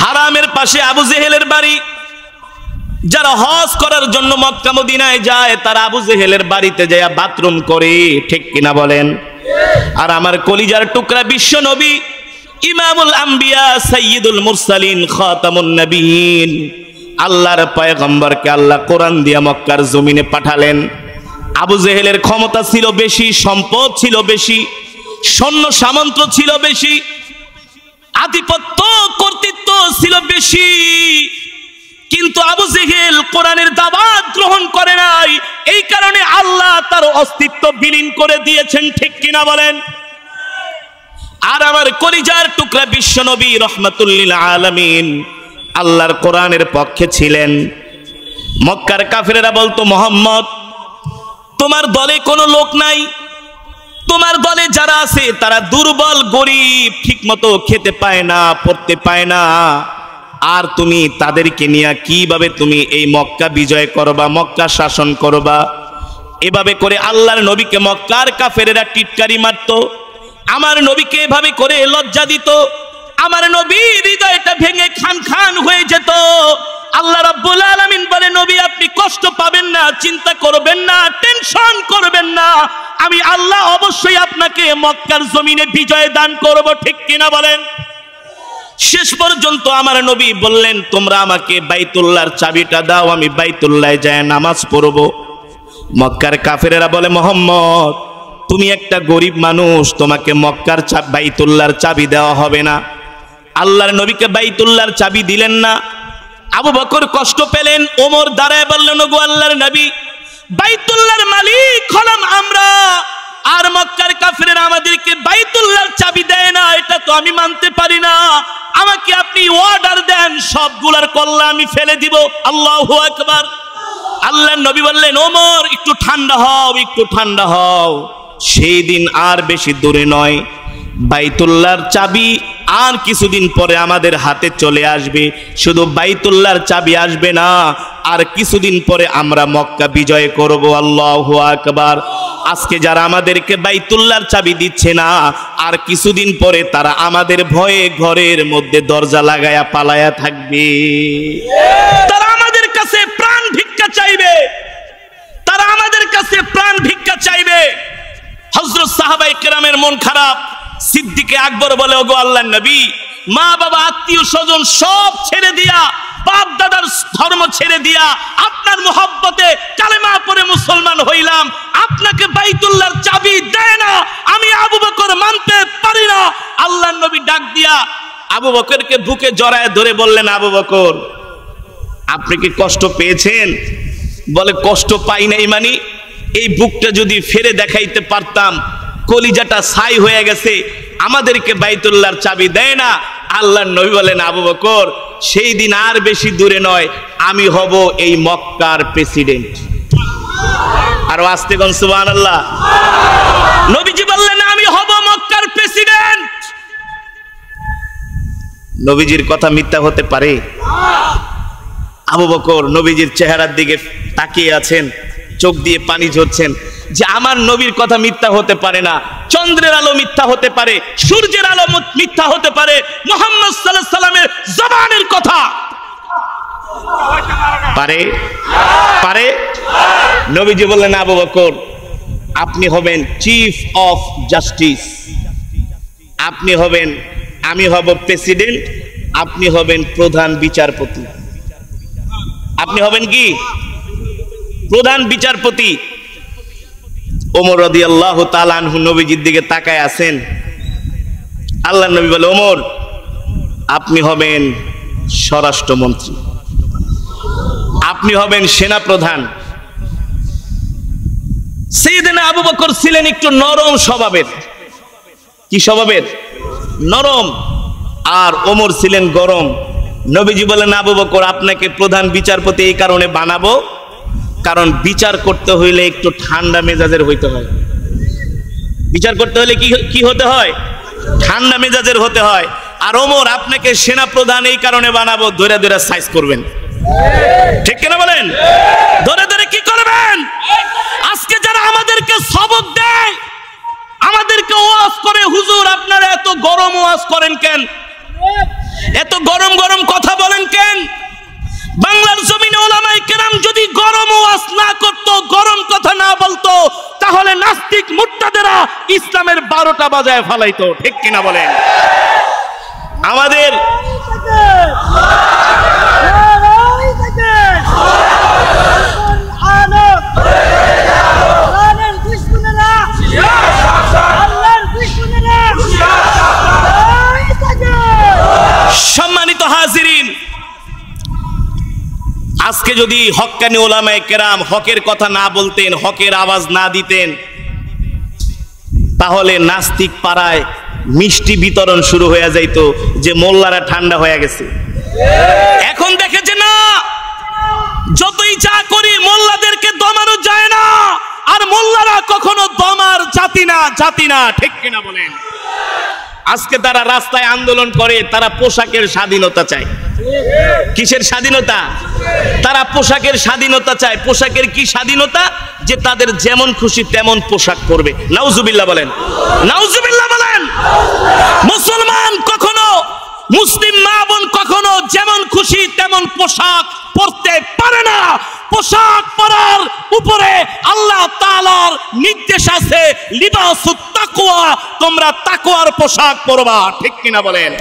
হারামের পাশে আবু জেহেলের বাড়ি। যারা হজ করার জন্য মক্কা মদিনায় যায় তারা আবু জেহেলের বাড়িতে যায় বাথরুম করে, ঠিক কিনা বলেন? আর আমার কলিজার টুকরা বিশ্ব নবী ইমামুল আম্বিয়া সাইয়্যিদুল মুরসালিন খাতামুন নবিয়্যিন আল্লাহর পয়গম্বরকে আল্লাহ কোরআন দিয়া মক্কার জমিনে পাঠালেন। আবু জেহেলের ক্ষমতা ছিল বেশি, সম্পদ ছিল বেশি, সৈন্য সামন্ত ছিল বেশি, আধিপত্য কর্তৃত্ব ছিল বেশি, কিন্তু আবু জেহেল কোরআনের দাওয়াত গ্রহণ করে নাই। এই কারণে আল্লাহ তার অস্তিত্ব বিলীন করে দিয়েছেন, ঠিক কিনা বলেন? আর আমার কলিজার টুকরা বিশ্ব নবী রাহমাতুল লিল আলামিন আল্লাহর কোরআনের পক্ষে ছিলেন। মক্কার কাফেরেরা বলতো, মুহাম্মদ তোমার দলে কোনো লোক নাই, তোমার দলে যারা আছে তারা দুর্বল, গরিব, ঠিকমতো খেতে পায় না, পড়তে পায় না, আর তুমি তাদেরকে নিয়ে কিভাবে তুমি এই মক্কা বিজয় করবা, মক্কা শাসন করবা? এভাবে করে আল্লাহর নবীকে মক্কার কাফেরেরা টিটকারি মারত, আমার নবীকে এভাবে করে লজ্জা দিত, আমার নবীর হৃদয়টা ভেঙে খান খান হয়ে যেত। আল্লাহ রাব্বুল আলামিন বলে, নবী আপনি কষ্ট পাবেন না, চিন্তা করবেন না, টেনশন করবেন না, আমি আল্লাহ অবশ্যই আপনাকে মক্কার জমিনে বিজয় দান করব, ঠিক কিনা বলেন? শেষ পর্যন্ত আমার নবী বললেন, তোমরা আমাকে বাইতুল্লাহর চাবিটা দাও, আমি বাইতুল্লাহে যায় নামাজ পড়ব। মক্কার কাফেরেরা বলে, মুহাম্মদ তুমি একটা গরিব মানুষ, তোমাকে মক্কার বাইতুল্লাহর চাবি দেওয়া হবে না। আল্লাহর নবীকে বাইতুল্লাহর চাবি দিলেন না। আবু বকর কষ্ট পেলেন, ওমর দাঁড়ায় বললেন, ওগো আল্লাহর নবী, বাইতুল্লাহর মালিক হলাম আমরা, আর মক্কার কাফেররা আমাদেরকে বাইতুল্লাহর চাবি দেয় না, এটা তো আমি মানতে পারি না, আমাকে আপনি অর্ডার দেন, সবগুলার কল্লা আমি ফেলে দিব। আল্লাহু আকবার। আল্লাহর নবী বললেন, ওমর একটু ঠান্ডা হও, একটু ঠান্ডা হও, সেই দিন আর বেশি দূরে নয়, বাইতুল্লাহর চাবি আর কিছুদিন পরে আমাদের হাতে চলে আসবে। শুধু বাইতুল্লাহর চাবি আসবে না, আর কিছুদিন পরে আমরা মক্কা বিজয় করব। আল্লাহু আকবার। আজকে যারা আমাদেরকে বাইতুল্লাহর চাবি দিচ্ছে না, আর কিছুদিন পরে তারা আমাদের ভয়ে ঘরের মধ্যে দরজা লাগায়া পালায়া থাকবে, তারা আমাদের কাছে প্রাণ ভিক্ষা চাইবে, তারা আমাদের কাছে প্রাণ ভিক্ষা চাইবে। হযরত সাহাবায়ে কেরামের মন খারাপ। সিদ্দিকে আকবর বলে, ওগো আল্লাহর নবী, মা বাবা আত্মীয় স্বজন সব ছেড়ে দিয়া, বাপ দাদার ধর্ম ছেড়ে দিয়া আপনার মুহাব্বতে কালেমা পড়ে মুসলমান হইলাম, আপনাকে বাইতুল্লাহর চাবি দেয় না, আমি আবু বকর মানতে পারি না। আল্লাহর নবী ডাক দিয়া আবু বকরকে বুকে জড়ায় ধরে বললেন, আবু বকর আপনি কি কষ্ট পেয়েছেন? বলে, কষ্ট পাই নাই মানে এই বুকটা যদি ফেরে দেখাইতে পারতাম, কলিজাটা ছাই হয়ে গেছে, আমাদেরকে বাইতুল্লাহর চাবি দেয় না। আল্লাহর নবী বলেন, আবু বকর সেই দিন আর বেশি দূরে নয়, আমি হব এই মক্কার প্রেসিডেন্ট। আর আস্তে কোন সুবহানাল্লাহ। নবীজি বললেন, আমি হব মক্কার প্রেসিডেন্ট। নবীজির কথা মিথ্যা হতে পারে? আবু বকর নবীজির চেহারার দিকে তাকিয়ে আছেন, চোখ দিয়ে পানি ঝরছেন, যে আমার নবীর কথা মিথ্যা হতে পারে না। চন্দ্রের আলো মিথ্যা হতে পারে, সূর্যের আলো মিথ্যা হতে পারে, মুহাম্মদ সাল্লাল্লাহু আলাইহি সাল্লামের জবানের কথা পারে? পারে? নবীজি বললেন, আবু বকর আপনি হবেন চিফ অফ জাস্টিস, আপনি হবেন, আমি হব প্রেসিডেন্ট, আপনি হবেন প্রধান বিচারপতি। আপনি হবেন কি? প্রধান বিচারপতি। ওমর রাদিয়াল্লাহু তাআলা আনহু নবীজির দিকে তাকায় আছেন। আল্লাহর নবী বলে, ওমর আপনি হবেন স্বরাষ্ট্রমন্ত্রী, আপনি হবেন সেনা প্রধান। সাইয়েদনা আবু বকর ছিলেন একটু নরম স্বভাবের। কি স্বভাবের? নরম। আর ওমর ছিলেন গরম। নবীজি বলেন, আবু বকর আপনাকে প্রধান বিচারপতি এই কারণে বানাবো, কারণ বিচার করতে হইলে একটু ঠান্ডা মেজাজের হইতে হয়। বিচার করতে হলে কি হতে হয়? ঠান্ডা মেজাজের হতে হয়। আর ওমর আপনাকে সেনা প্রধান এই কারণে বানাবো, ধরে ধরে সাইজ করবেন। ঠিক কিনা বলেন? ধরে ধরে কি করবেন? আজকে যারা আমাদেরকে সবক দেয়, আমাদেরকে ওয়াজ করে, হুজুর আপনারা এত গরম ওয়াজ করেন কেন? এত গরম গরম কথা বলতো, তাহলে নাস্তিক মুর্তাদেরা ইসলামের 12টা বাজায় ফালাইতো। ঠিক কিনা বলেন? আমাদের সম্মানিত হাজিরিন, আজকে যদি হক্কানি ওলামায়ে কেরাম হকের কথা না বলতেন, হকের আওয়াজ না দিতেন, তাহলে নাস্তিক পাড়ায় মিষ্টি বিতরণ শুরু হয়ে যাইত যে মোল্লারা ঠান্ডা হয়ে গেছে। এখন দেখে যে না, যতই যা করি মোল্লাদেরকে দমানো যায় না, আর মোল্লারা কখনো দমার জাতি না। ঠিক কিনা বলেন? আজকে তারা রাস্তায় আন্দোলন করে, তারা পোশাকের স্বাধীনতা চায়। কিসের স্বাধীনতা? তারা পোশাকের স্বাধীনতা চায়। পোশাকের কি স্বাধীনতা? যে তাদের যেমন খুশি তেমন পোশাক পরবে। নাউজুবিল্লাহ বলেন, নাউজুবিল্লাহ বলেন। মুসলমান কখনো, মুসলিম মা বোন কখনো যেমন খুশি তেমন পোশাক পরতে পারে না। পোশাক পরার উপরে আল্লাহ তাআলার নির্দেশ আছে, লিবাসুত তাকওয়া, তোমরা তাকওয়ার পোশাক পরবা। ঠিক কিনা বলেন?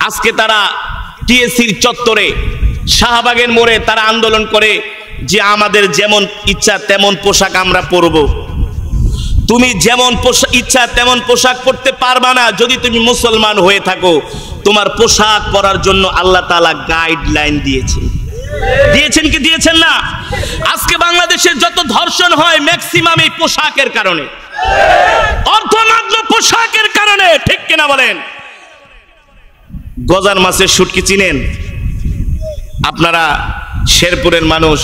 আজকে তারা টিএসসির চত্বরে, শাহবাগের মোড়ে তারা আন্দোলন করে যে আমাদের যেমন ইচ্ছা তেমন পোশাক আমরা পরব। তুমি যেমন ইচ্ছা তেমন পোশাক পরতে পারবা না যদি তুমি মুসলমান হয়ে থাকো। তোমার পোশাক পরার জন্য আল্লাহ তাআলা গাইডলাইন দিয়েছেন কি দিয়েছেন না? আজকে বাংলাদেশের যত ধর্ষণ হয় ম্যাক্সিমাম এই পোশাকের কারণে, অর্ধনগ্ন পোশাকের কারণে। ঠিক কিনা বলেন? গজার মাছের শুটকি চিনেন আপনারা? শেরপুরের মানুষ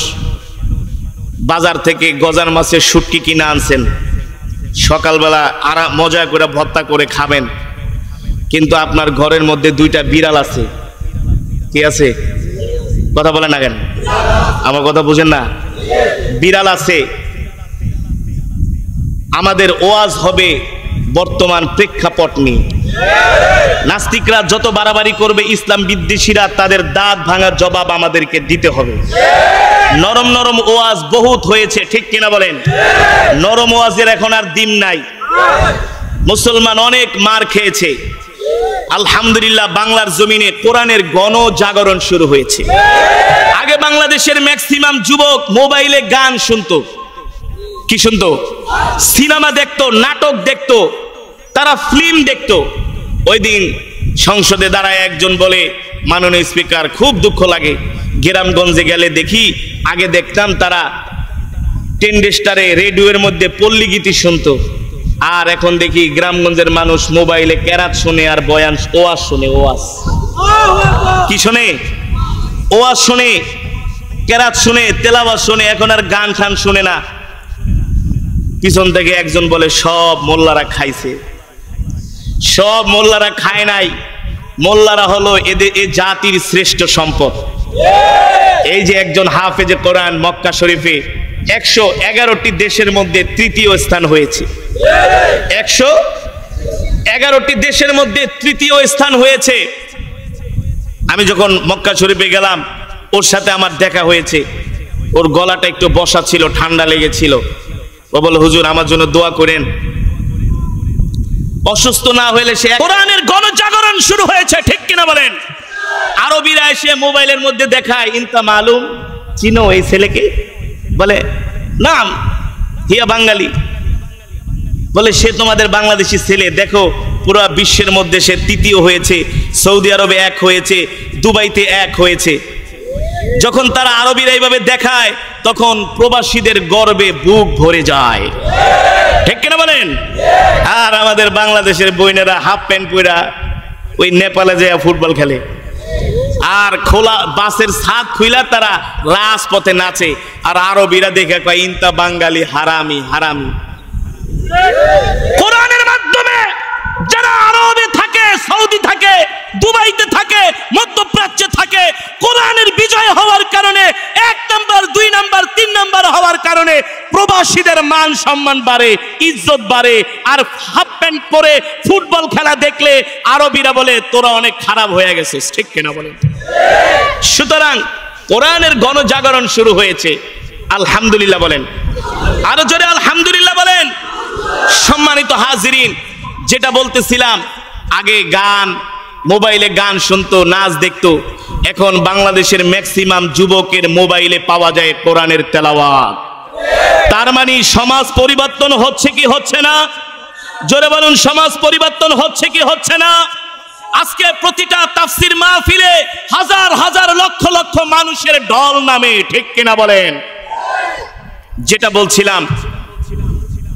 বাজার থেকে গজার মাছের শুটকি কিনে আনছেন, সকালবেলা মজা করে ভর্তা করে খাবেন, কিন্তু আপনার ঘরের মধ্যে 2টা বিড়াল আছে। কি আছে? কথা বলেন না কেন? আমার কথা বুঝেন না? বিড়াল আছে। আমাদের ওয়াজ হবে বর্তমান প্রেক্ষাপট নিয়ে। নাস্তিকরা যত বাড়াবাড়ি করবে, ইসলাম বিদ্বেষীরা তাদের দাঁত ভাঙার জবাব আমাদেরকে দিতে হবে। নরম নরম ওয়াজ বহুত হয়েছে। ঠিক কিনা বলেন? নরম ওয়াজের এখন আর দিন নাই। মুসলমান অনেক মার খেয়েছে। আলহামদুলিল্লাহ বাংলার জমিনে কোরআনের গণজাগরণ শুরু হয়েছে। আগে বাংলাদেশের ম্যাক্সিমাম যুবক মোবাইলে গান শুনতো। কি শুনতো? সিনেমা দেখতো, নাটক দেখতো, তারা ফিল্ম দেখতো। ওই দিন সংসদে দাঁড়ায় একজন বলে, মাননীয় স্পিকার, খুব দুঃখ লাগে, গ্রামগঞ্জে গেলে দেখি আগে দেখতাম তারা টেন্ডেস্টারে রেডিওর মধ্যে পল্লী গীতি শুনতো, আর এখন দেখি গ্রামগঞ্জের মানুষ মোবাইলে কেরাত শুনে আর বয়ান ওয়াজ শুনে। ওয়াজ কি শুনে? ওয়াজ শুনে, কেরাত শুনে, তেলাওয়াত শুনে, এখন আর গান টান শুনে না। পিছন থেকে একজন বলে, সব মোল্লারা খাইছে। সব মোল্লারা খায় নাই, মোল্লারা হলো এ জাতির শ্রেষ্ঠ সম্পদ। এই যে একজন হাফেজে কোরআন মক্কা শরীফে 111টি দেশের মধ্যে 3য় স্থান হয়েছে। 111টি দেশের মধ্যে 3য় স্থান হয়েছে। আমি যখন মক্কা শরীফে গেলাম, ওর সাথে আমার দেখা হয়েছে। ওর গলাটা একটু বসা ছিল, ঠান্ডা লেগেছিল। ও বলে, হুজুর আমার জন্য দোয়া করেন। অসুস্থ না হলে সে কোরআনের গণজাগরণ শুরু হয়েছে। ঠিক কিনা বলেন? আরবিরা এসে মোবাইলের মধ্যে দেখায়, ইনতা মালুম, চিনো এই ছেলেকে? বলে, নাম হিয়া বাঙালি। বলে, সে তোমাদের বাংলাদেশি ছেলে। দেখো পুরো বিশ্বের মধ্যে সে 3য় হয়েছে, সৌদি আরবে 1 হয়েছে, দুবাইতে 1 হয়েছে। যখন তারা আরবিরা এইভাবে দেখায়, তখন প্রবাসীদের গর্বে বুক ভরে যায়। ঠিক কিনা বলেন? আর আমাদের বাংলাদেশের বইনেরা হাফ প্যান্ট পরা ওই নেপালে যায় ফুটবল খেলে, আর খোলা বাসের ছাদ খুইলা তারা রাজপথে নাচে, আর আরবিরা দেখে কয়, ইনতা বাঙালি হারামি হারামি। কোরআনের মাধ্যমে যারা আরবে থাকে, সৌদি থাকে, দুবাইতে থাকে, মধ্যপ্রাচ্যে থাকে, কোরআনের বিজয় হওয়ার কারণে 1 নাম্বার, 2 নাম্বার, 3 নাম্বার হওয়ার কারণে প্রবাসীদের মান সম্মান বাড়ে, ইজ্জত বাড়ে। আর হাফ প্যান্ট পরে ফুটবল খেলা দেখলে আরবিরা বলে, তোরা অনেক খারাপ হয়ে গেছিস। ঠিক কিনা বলেন? সুতরাং কোরআনের গণজাগরণ শুরু হয়েছে। আলহামদুলিল্লাহ বলেন, আরো জোরে আলহামদুলিল্লাহ বলেন। সম্মানিত হাজিরিন, যেটা বলতেছিলাম, আগে গান, মোবাইলে গান শুনতো, নাচ দেখতো। এখন বাংলাদেশের ম্যাক্সিমাম যুবকের মোবাইলে পাওয়া যায় কোরআনের তেলাওয়াত। তার মানে সমাজ পরিবর্তন হচ্ছে কি হচ্ছে না? জোরে বলুন, সমাজ পরিবর্তন হচ্ছে কি হচ্ছে না? আজকে প্রতিটা তাফসির মাহফিলে হাজার হাজার লক্ষ লক্ষ মানুষের ঢল নামে, ঠিক কিনা বলেন? যেটা বলছিলাম,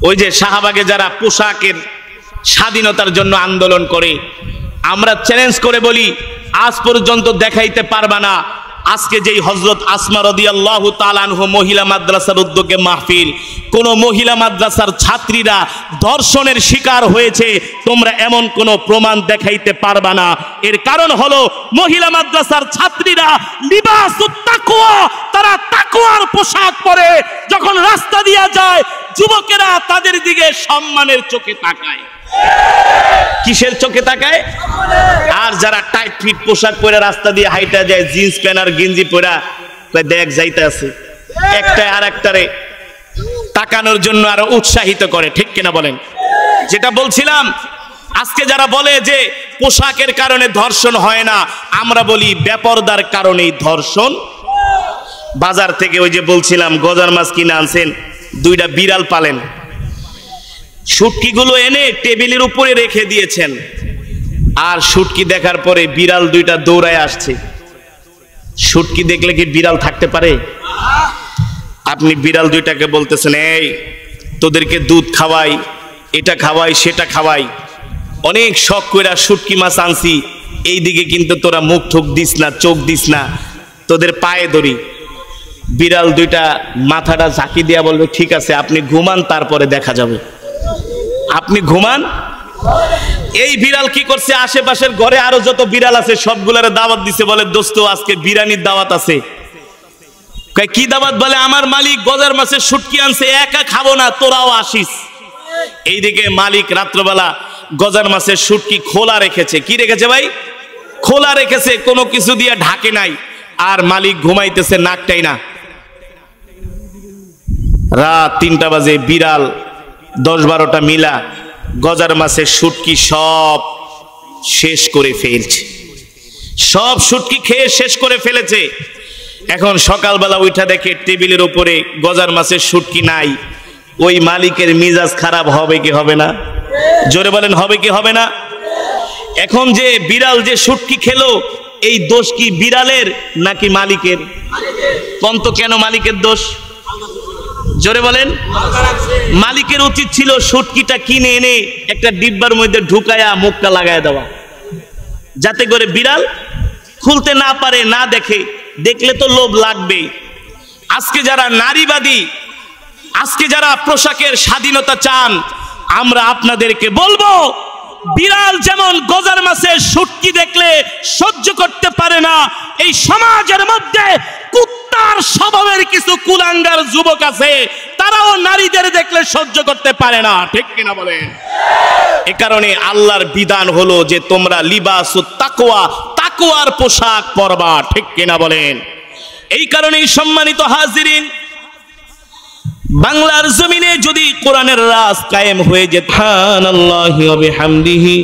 ওই যে শাহবাগে যারা পোশাকের স্বাধীনতার জন্য আন্দোলন করে, আমরা চ্যালেঞ্জ করে বলি, আজ পর্যন্ত দেখাইতে পারবা না আজকে যেই হযরত আসমা রাদিয়াল্লাহু তাআলা আনহা মহিলা মাদ্রাসার উদ্যোগে মাহফিল, কোন মহিলা মাদ্রাসার ছাত্রীরা ধর্ষণের শিকার হয়েছে, তোমরা এমন কোন প্রমাণ দেখাইতে পারবা না। এর কারণ হলো মহিলা মাদ্রাসার ছাত্রীরা লিবাসুত তাকওয়া, তারা তাকওয়ার পোশাক পরে যখন রাস্তা দিয়া যায়, যুবকেরা তাদের দিকে সম্মানের চোখে তাকায়। কিসের চোখে তাকায়? আর যারা টাইট ফিট পোশাক পরে রাস্তা দিয়ে হাইটা যায়, জিন্স প্যান্ট আর গেঞ্জি পরা, দেখ যাইতে আছে, একটা আর একটারে তাকানোর জন্য আরো উৎসাহিত করে, ঠিক কিনা বলেন? যেটা বলছিলাম, আজকে যারা বলে যে পোশাকের কারণে ধর্ষণ হয় না, আমরা বলি বেপরদার কারণেই ধর্ষণ। বাজার থেকে ওই যে বলছিলাম গজার মাছ কিনে আনছেন, দুইটা বিড়াল পালেন, শুটকিগুলো এনে টেবিলের উপরে রেখে দিয়েছেন, আর শুটকি দেখার পরে বিড়াল দুইটা দৌড়ায় আসছে। শুটকি দেখলে কি বিড়াল থাকতে পারে? আপনি বিড়াল দুইটাকে বলতেছেন, এই তোদেরকে দুধ খাওয়াই, এটা খাওয়াই, সেটা খাওয়াই, অনেক শখ কইরা শুটকি মাছ আনছি, এই দিকে কিন্তু তোরা মুখ ঠুক দিস না, চোখ দিস না, তোদের পায়ে ধরি। বিড়াল দুইটা মাথাটা ঝাঁকি দিয়া বলবে, ঠিক আছে আপনি ঘুমান, তারপরে দেখা যাবে। আপনি ঘুমান। এই বিড়াল কি করছে, আশেপাশের ঘরে আরো যত বিড়াল আছে সবগুলারে দাওয়াত দিছে, বলে দোস্ত আজকে বিরিয়ানির দাওয়াত আছে। কি দাওয়াত? বলে আমার মালিক গজার মাছের শুটকি আনছে, একা খাবো না, তোরাও আসিস। এইদিকে মালিক রাত্রবেলা গজার মাছের শুটকি খোলা রেখেছে। কি রেখেছে ভাই? খোলা রেখেছে, কোনো কিছু দিয়ে ঢাকে নাই। আর মালিক ঘুমাইতেছে নাকটাই না। রাত 3টা বাজে বিড়াল 10-12টা মিলা গজার মাছের শুটকি সব শেষ করে ফেলছে, সব শুটকি খেয়ে শেষ করে ফেলেছে। এখন সকালবেলা উঠা দেখে টেবিলের উপরে গজার মাছের শুটকি নাই। ওই মালিকের মিজাজ খারাপ হবে কি হবে না? জোরে বলেন, হবে কি হবে না? এখন যে বিড়াল যে শুটকি খেলো, এই দোষ কি বিড়ালের নাকি মালিকের? কোন তো কেন মালিকের দোষ? জোরে বলেন। মালিকের উচিত ছিল শুটকিটা কিনে এনে একটা ডিব্বার মধ্যে ঢুকায়া মুখটা লাগায় দেওয়া, যাতে করে বিড়াল খুলতে না পারে, না দেখে। দেখলে তো লোভ লাগবে। আজকে যারা নারীবাদী, আজকে যারা পোশাকের স্বাধীনতা চান, আমরা আপনাদেরকে বলবো, বিড়াল যেমন গজার মাছের শুটকি দেখলে সহ্য করতে পারে না, এই সমাজের মধ্যে কুত্তার স্বভাবের কিছু কুলাঙ্গার যুবক আছে, তারাও নারীদের দেখলে সহ্য করতে পারে না, ঠিক কিনা বলেন? এ কারণে আল্লাহর বিধান হলো যে তোমরা লিবাসুত তাকওয়া, তাকওয়ার পোশাক পরবা, ঠিক কিনা বলেন? এই কারণেই সম্মানিত হাজিরিন, বাংলার জমিনে যদি কোরআনের রাজ কায়েম হয়ে যেত, সুবহানাল্লাহি ওয়া বিহামদিহি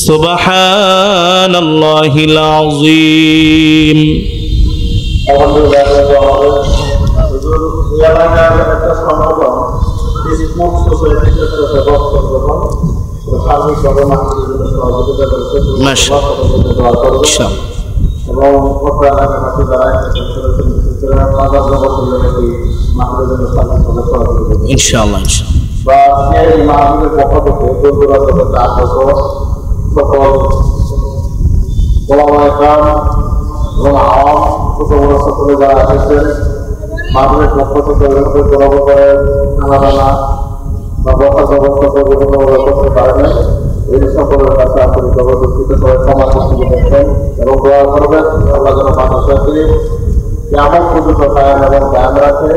সুবহানাল্লাহিল আযীম। ইনশাআল্লাহ যারা এসেছেন মাহফিলের পক্ষ থেকে আলাদা বা বক্তার ব্যবস্থা করতে পারেন, এই সকলের কাছে আপনি জবরদস্তিতে সবাই ক্ষমা করছেন এবং দোয়া করবেন আল্লাহ যেন মাদ্রাসাকে কেমন পর্যন্ত কায়েম এবং কায়েম রাখে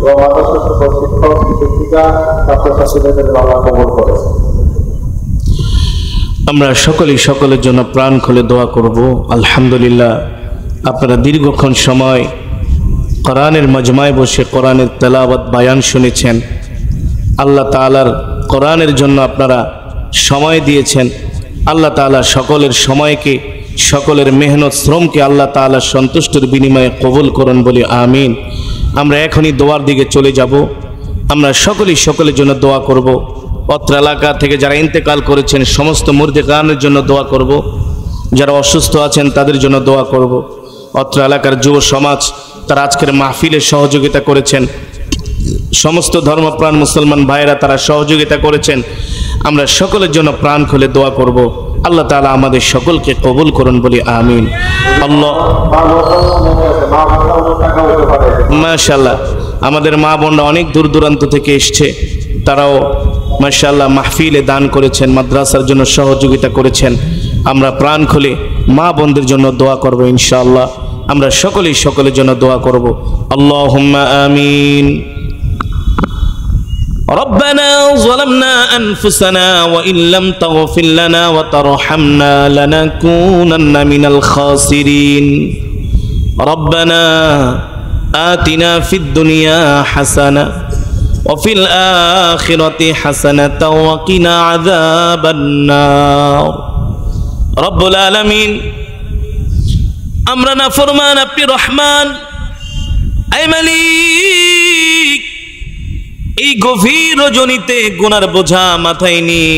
এবং মাদ্রাসার সকল শিক্ষক শিক্ষিকা ছাত্রছাত্রীদের আল্লাহ কবুল করে। আমরা সকলেই সকলের জন্য প্রাণ খুলে দোয়া করব। আলহামদুলিল্লাহ, আপনারা দীর্ঘক্ষণ সময় কোরআনের মজমায় বসে কোরআনের তেলাওয়াত বায়ান শুনেছেন। আল্লাহ তাআলার কোরআনের জন্য আপনারা সময় দিয়েছেন। আল্লাহ তাআলা সকলের সময়কে, সকলের মেহনত শ্রমকে আল্লাহ তাআলার সন্তুষ্টির বিনিময়ে কবুল করুন বলি আমিন। আমরা এখনই দোয়ার দিকে চলে যাব। আমরা সকলেই সকলের জন্য দোয়া করব। অত্র এলাকা থেকে যারা ইন্তেকাল করেছেন সমস্ত মুর্দেগানের জন্য দোয়া করব। যারা অসুস্থ আছেন তাদের জন্য দোয়া করব। অত্র এলাকার যুব সমাজ তারা আজকের মাহফিলে সহযোগিতা করেছেন। সমস্ত ধর্মপ্রাণ মুসলমান ভাইয়েরা তারা সহযোগিতা করেছেন। আমরা সকলের জন্য প্রাণ খুলে দোয়া করব। আল্লাহ তাআলা আমাদের সকলকে কবুল করুন বলি আমিন। আল্লাহ মাশাআল্লাহ, আমাদের মা বোনরা অনেক দূর দূরান্ত থেকে এসছে। তারাও মাশাআল্লাহ মাহফিলে দান করেছেন, মাদ্রাসার জন্য সহযোগিতা করেছেন। আমরা প্রাণ খুলে মা বোনদের জন্য দোয়া করব ইনশাআল্লাহ। আমরা সকলেই সকলের জন্য দোয়া করব। আল্লাহুম্মা আমিন। ربنا ظلمنا أنفسنا وإن لم تغفر لنا وترحمنا لنكونن من الخاسرين ربنا آتنا في الدنيا حسنة وفي الآخرة حسنة وقنا عذاب النار رب العالمين أمرنا فرمان أبي رحمن أي مليك এই গভীর রজনীতে গুনার বোঝা মাথায় নিয়ে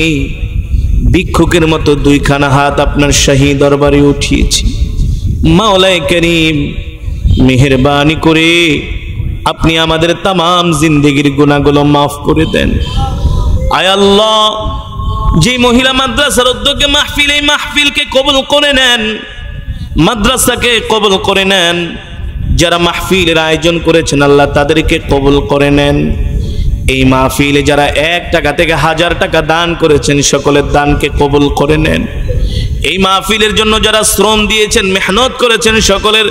ভিক্ষুকের মতো দুইখানা হাত আপনার শাহী দরবারে উঠিয়েছি। মাওলায়ে করিম, মেহেরবানি করে আপনি আমাদের तमाम জিন্দেগির গুনাহগুলো মাফ করে দেন। আয় আল্লাহ, যে মহিলা মাদ্রাসার উদ্যোগে মাহফিল, এই মাহফিলকে কবুল করে নেন, মাদ্রাসাকে কবুল করে নেন। যারা মাহফিলের আয়োজন করেছেন আল্লাহ তাদেরকে কবুল করে নেন। এই মাহফিলে যারা 1 টাকা থেকে 1000 টাকা দান করেছেন সকলের দানকে কবুল করে নেন। এই মাহফিলের জন্য যারা শ্রম দিয়েছেন, মেহনত করেছেন, সকলের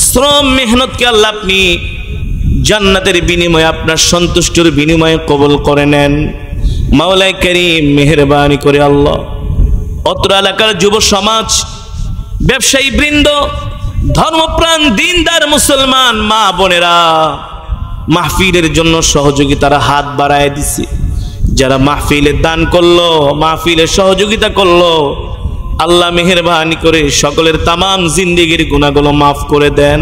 শ্রম মেহনতকে আল্লাহ আপনি জান্নাতের বিনিময়ে, আপনার সন্তুষ্টির বিনিময়ে কবুল করে নেন। মাওলায়ে করিম, মেহেরবানি করে আল্লাহ অত্র এলাকার যুব সমাজ, ব্যবসায়ী বৃন্দ, ধর্মপ্রাণ দিনদার মুসলমান মা বোনেরা মাহফিলের জন্য সহযোগিতার হাত বাড়ায় দিছে। যারা মাহফিলে দান করলো, মাহফিলে সহযোগিতা করলো, আল্লাহ মেহেরবানি করে সকলের तमाम জিন্দেগির গুনাহগুলো মাফ করে দেন।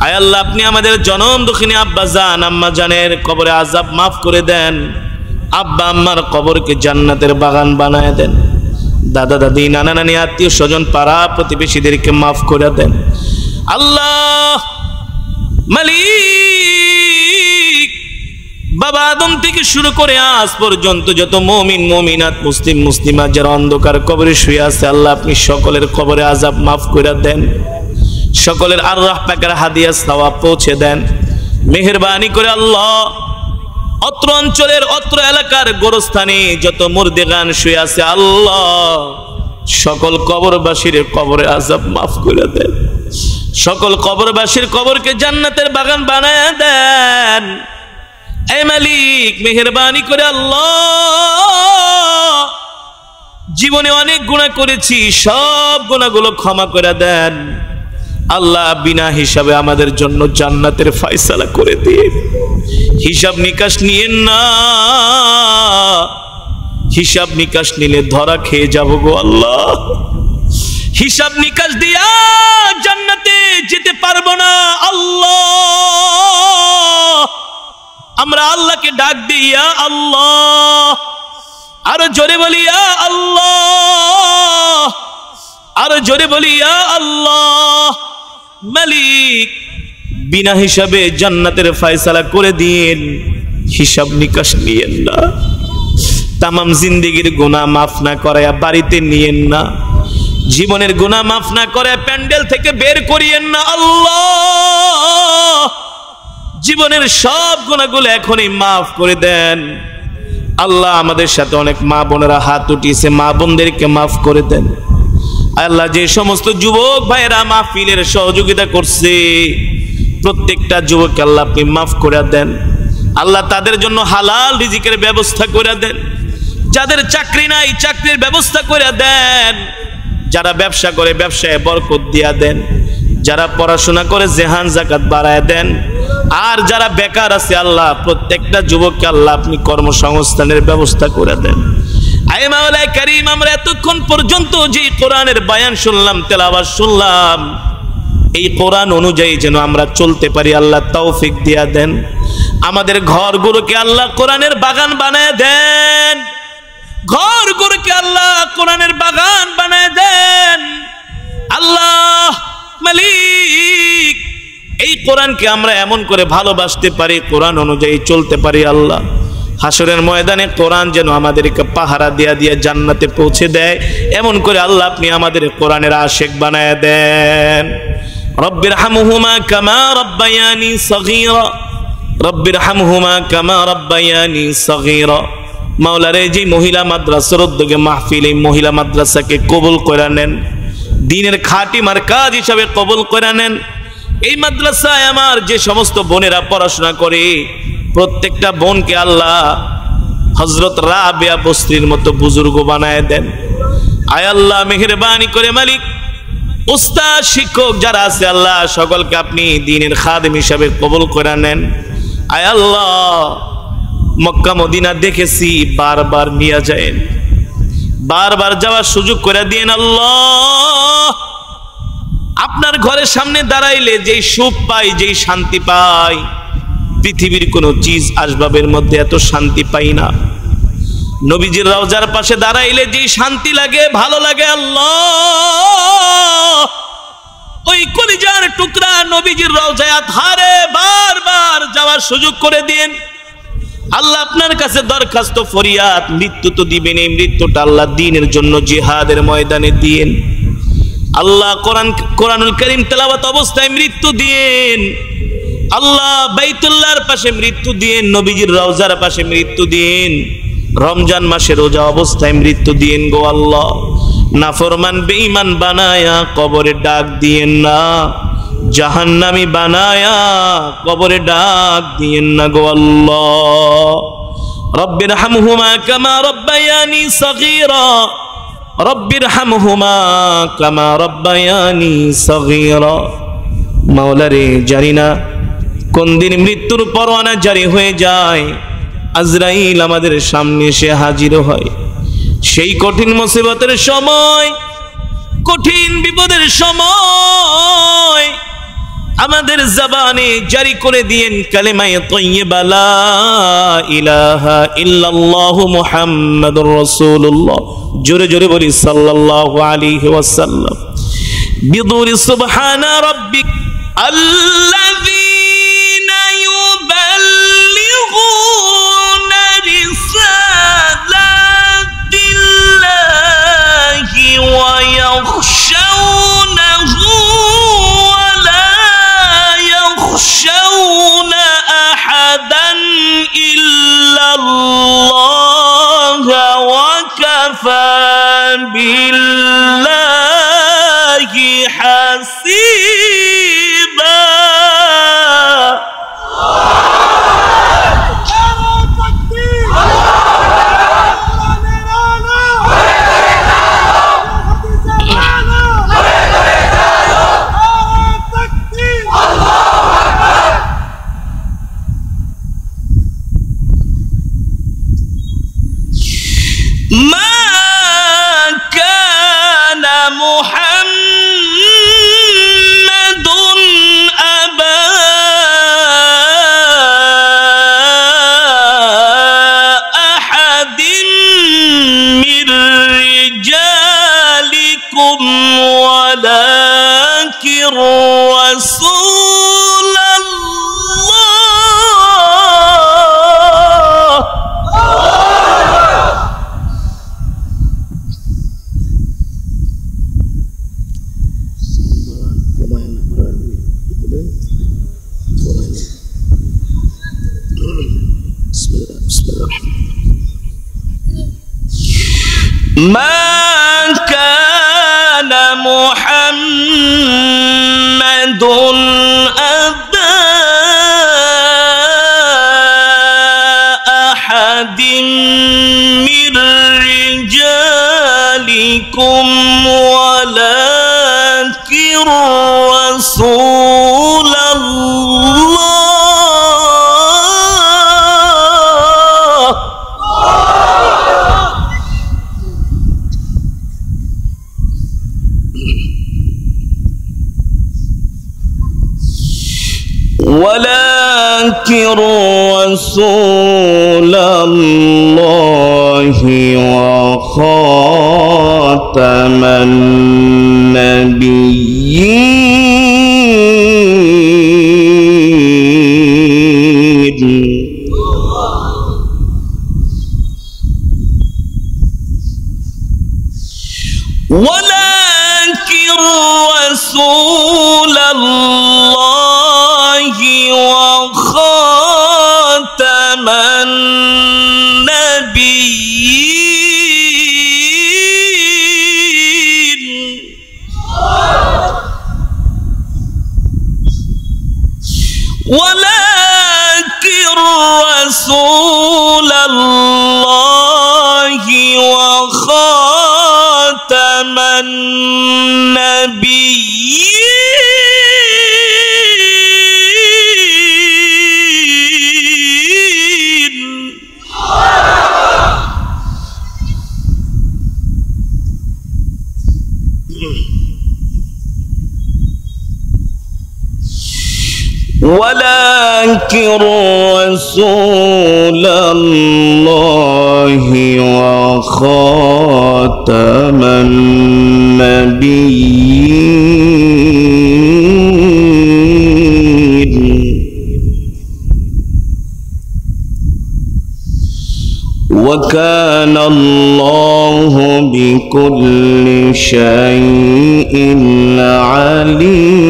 আয় আল্লাহ, আপনি আমাদের জনম দুঃখিনী আব্বা জান, আম্মা জানের কবরে আযাব মাফ করে দেন। আব্বা আম্মার কবরকে জান্নাতের বাগান বানায় দেন। দাদা দাদি, নানা নানি, আত্মীয় স্বজন, পাড়া প্রতিবেশীদেরকে মাফ করে দেন। আল্লাহ মালিক, বাবা আদম থেকে শুরু করে আজ পর্যন্ত যত মুমিন মুমিনাত, মুসলিম মুসলিমাত যারা অন্ধকার কবরে শুয়ে আছে আল্লাহ আপনি সকলের কবরে আযাব মাফ করে দেন। সকলের আরওয়াহ পাকের হাদিয়া সওয়াব পৌঁছে দেন। মেহেরবানি করে আল্লাহ অত্র অঞ্চলের, অত্র এলাকার গোরস্থানে যত মুর্দেগান শুয়ে আছে আল্লাহ সকল কবরবাসীর কবরে আযাব মাফ করে দেন। সকল কবরবাসীর কবরকে জান্নাতের বাগান বানায় দেন। এ মালিক, মেহেরবানি করে আল্লাহ জীবনে অনেক গুনাহ করেছি, সব গুনাহগুলো ক্ষমা করে দেন। আল্লাহ বিনা হিসাবে আমাদের জন্য জান্নাতের ফয়সালা করে দিন। হিসাব নিকাশ নিয়েন না, হিসাব নিকাশ নিলে ধরা খেয়ে যাব গো আল্লাহ। হিসাব নিকাশ দিয়া জান্নাতে যেতে পারবো না আল্লাহ। আমরা আল্লাহকে ডাক দিই ইয়া আল্লাহ, আরো জোরে বলি ইয়া আল্লাহ, আরো জোরে বলি ইয়া আল্লাহ। মালিক, বিনা হিসাবে জান্নাতের ফয়সালা করে দিন, হিসাব নিকাশ নিয়েন না। तमाम জিন্দেগির গুনাহ মাফ না করায়া বাড়িতে নিয়েন না, জীবনের গুনাহ মাফ না করে প্যান্ডেল থেকে বের করিয়েন না আল্লাহ। জীবনের সব গুনাহগুলো এখনই মাফ করে দেন আল্লাহ। আমাদের সাথে অনেক মা বোনেরা হাত উঠিয়েছে, মা বোনদেরকে মাফ করে দেন আল্লাহ। যে সমস্ত যুবক ভাইরা মাহফিলের সহযোগিতা করছে প্রত্যেকটা যুবককে আল্লাহ আপনি মাফ করে দেন আল্লাহ। তাদের জন্য হালাল রিজিকের ব্যবস্থা করে দেন। যাদের চাকরি নাই চাকরির ব্যবস্থা করে দেন। যারা ব্যবসা করে ব্যবসায় বরকত দিয়া দেন। যারা পড়াশোনা করে জেহান জাকাত বাড়ায় দেন, আর যারা বেকার আছে আল্লাহ প্রত্যেকটা যুবককে আল্লাহ আপনি কর্মসংস্থানের ব্যবস্থা করে দেন। আয় মাওলা কারীম, আমরা এতক্ষণ পর্যন্ত যে কোরআনের বয়ান শুনলাম, তেলাওয়াত শুনলাম, এই কোরআন অনুযায়ী যেন আমরা চলতে পারি আল্লাহ তৌফিক দিয়া দেন। আমাদের ঘরগুলোকে আল্লাহ কোরআনের বাগান বানায় দেন, ঘরগুলোকে আল্লাহ কোরআনের বাগান বানায় দেন। আল্লাহ মালিক, এই কোরআনকে আমরা এমন করে ভালোবাসতে পারি, কোরআন অনুযায়ী চলতে পারি আল্লাহ। হাসরের ময়দানে কোরআন যেন আমাদেরকে পাহারা দিয়া দিয়া জান্নাতে পৌঁছে দেয়, এমন করে আল্লাহ আপনি আমাদের কোরআনের আশিক বানায় দেন। রব্বির হামহুমা কামা রব্বায়ানি সগীরা, রব্বির হামহুমা কামা রব্বায়ানি সগীরা। মাওলারে, যে মহিলা মাদ্রাসার উদ্যোগে মাহফিল, এই মহিলা মাদ্রাসাকে কবুল করে নেন, দ্বীনের খাঁটি মারকাজ হিসাবে কবুল করে নেন। এই মাদ্রাসায় আমার যে সমস্ত বোনেরা পড়াশোনা করে, প্রত্যেকটা বোনকে আল্লাহ হযরত রাবিয়া বস্তির মতো বুজুর্গ বানায় দেন। আয় আল্লাহ মেহেরবানি করে মালিক, উস্তাদ শিক্ষক যারা আছে আল্লাহ সকলকে আপনি দ্বীনের খাদেম হিসাবে কবুল করে নেন। আয় আল্লাহ, মক্কা মদিনা দেখেছি, বারবার নিয়ে যায়, বারবার যাওয়ার সুযোগ করে দিয়েন আল্লাহ। আপনার ঘরের সামনে দাঁড়াইলে যেই সুখ পাই, যেই শান্তি পাই, পৃথিবীর কোন চিজ আসবাবের মধ্যে এত শান্তি পাই না। নবীজির রওজার পাশে দাঁড়াইলে যেই শান্তি লাগে, ভালো লাগে আল্লাহ, ওই কলিজার টুকরা নবীজির রওজায় ধারে বারবার যাওয়ার সুযোগ করে দিন আল্লাহ। আপনার কাছে দরখাস্ত ফরিয়াদ, মৃত্যু তো দিবেন, এই মৃত্যুটা আল্লাহ দ্বীনের জন্য জিহাদের ময়দানে দিন আল্লাহ। কোরআনুল কারীম তেলাওয়াত অবস্থায় মৃত্যু দিন আল্লাহ। বাইতুল্লাহর পাশে মৃত্যু দিন, নবীজির রওজার পাশে মৃত্যু দিন, রমজান মাসে রোজা অবস্থায় মৃত্যু দিন গো আল্লাহ। নাফরমান বেঈমান বানায়া কবরে ডাক দিয়েন না, জাহান্নামী বানায়া কবরে ডাক দিয়েন না গো আল্লাহ। রব্বির হামহুমা কামা রব্বায়ানি সগীরা, রব্বির হামহুমা কামা রব্বায়ানি সগীরা। মাওলারে, জানি না কোন দিন মৃত্যুর পরোয়ানা জারি হয়ে যায়, আজরাইল আমাদের সামনে এসে হাজির হয়। সেই কঠিন মুসিবতের সময়, কঠিন বিপদের সময় আমাদের জবানে জারি করে দিয়েন কালেমায়ে তাইয়্যিবা লা ইলাহা ইল্লাল্লাহু মুহাম্মাদুর রাসূলুল্লাহ। জোরে জোরে বলি সাল্লাল্লাহু আলাইহি ওয়াসাল্লাম। বিদুরি সুবহানা রাব্বিক আল্লাযীনা ইউবাল্লিগুনা রিসালাতিল্লাহি ওয়া ইয়াখশাউনাহু ওয়া লা ইয়াখশাউনা আহাদান ইল্লাল্লাহ ওয়া কাফা বিল্লাহি হাসিবা। ما كان محمد أبا أحد من رجالكم ولكن رسول الله ولكن رسول الله وخاتم النبيين ولكن رسول الله وخاتم النبيين ولكن رسول الله وخاتم النبيين ولكن رسول الله وخاتم النبيين وكان الله بكل شيء عليما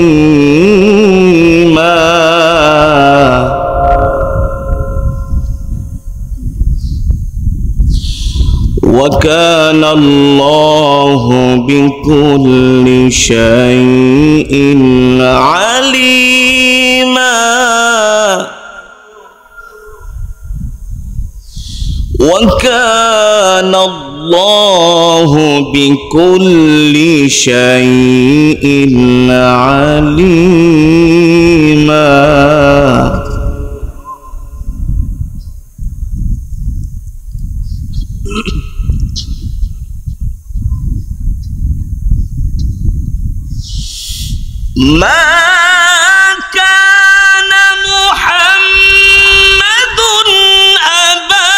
وكان الله بكل شيء عليما وكان الله بكل شيء عليما ما كان محمد أبا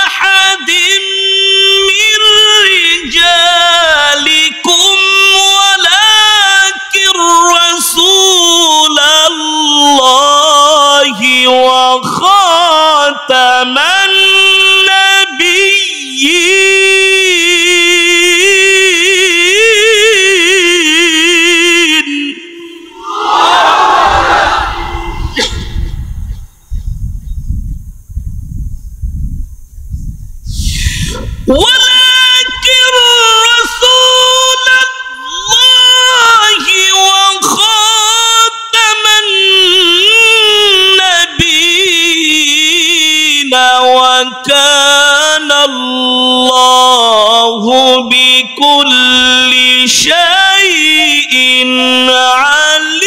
أحد من رجالكم ولكن رسول الله وخاتم ولكن رسول الله وخاتم النبيين وكان الله بكل شيء عليما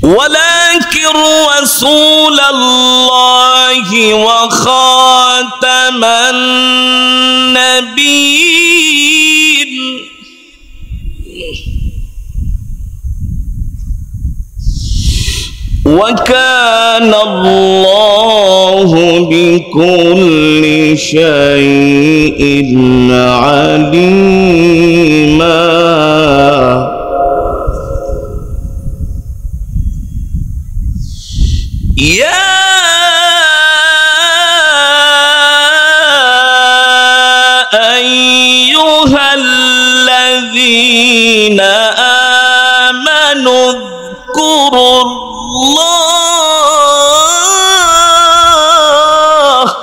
ولكن رسول الله وخاتم النبيين وكان الله بكل شيء عليما يا أيها الذين آمنوا اذكروا الله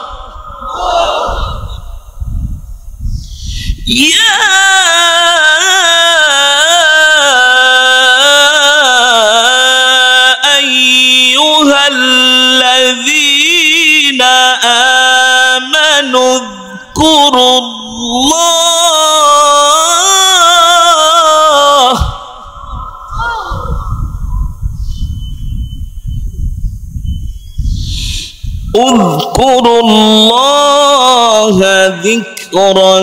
يا اذكروا الله ذكرا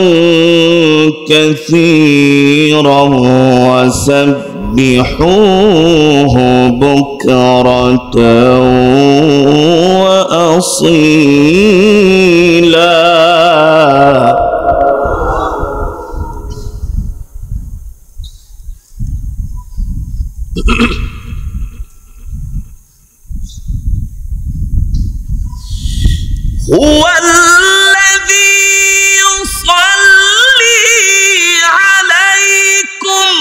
كثيرا وسبحوه بكرة وأصيلا. هو الذي يصلي عليكم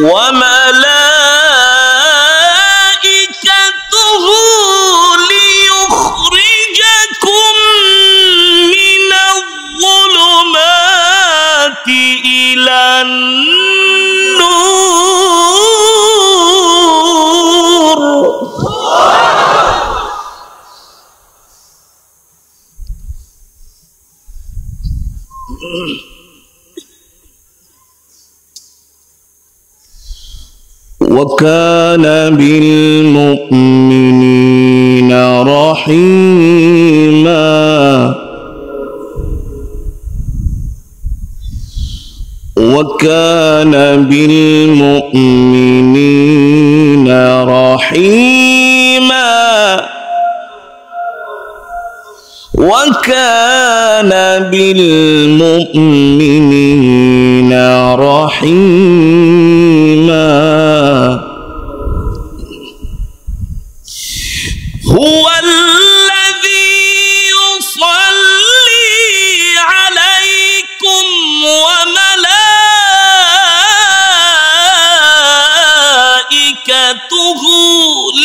وملائكته ليخرجكم من الظلمات إلى النور. وكان بالمؤمنين رحيما. وكان بالمؤمنين رحيما. وكان بالمؤمنين رحيما. هو الذي يصلي عليكم وملائكته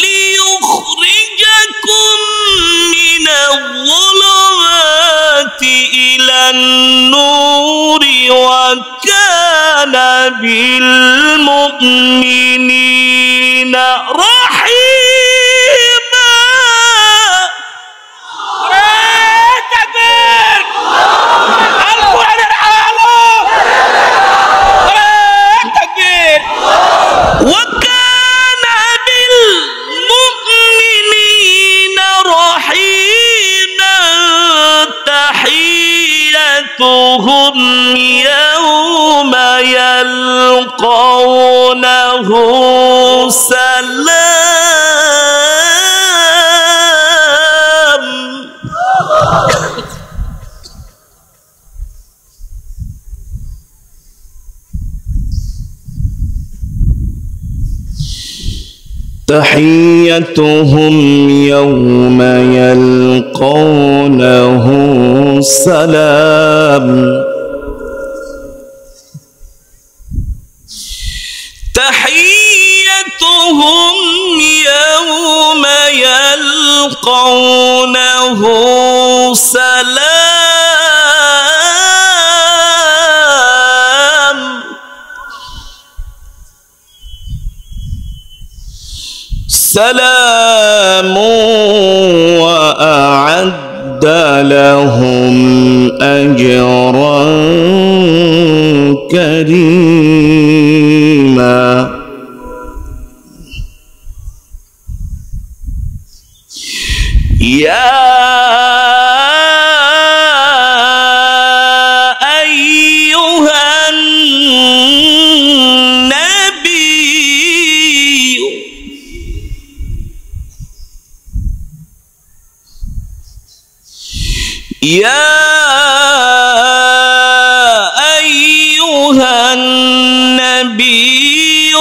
ليخرجكم من الظلمات إلى النور. وكان بالمؤمنين رحيما. تكبير القرآن العالم. تكبير. وكان بالمؤمنين رحيما. تحيتهم يوم يلقونه سلام. تحيتهم يوم يلقونه سلام. تحيتهم يوم يلقونه سلام. سلام وأعد لهم أجرا كريما. يا أيها النبي يا أيها النبي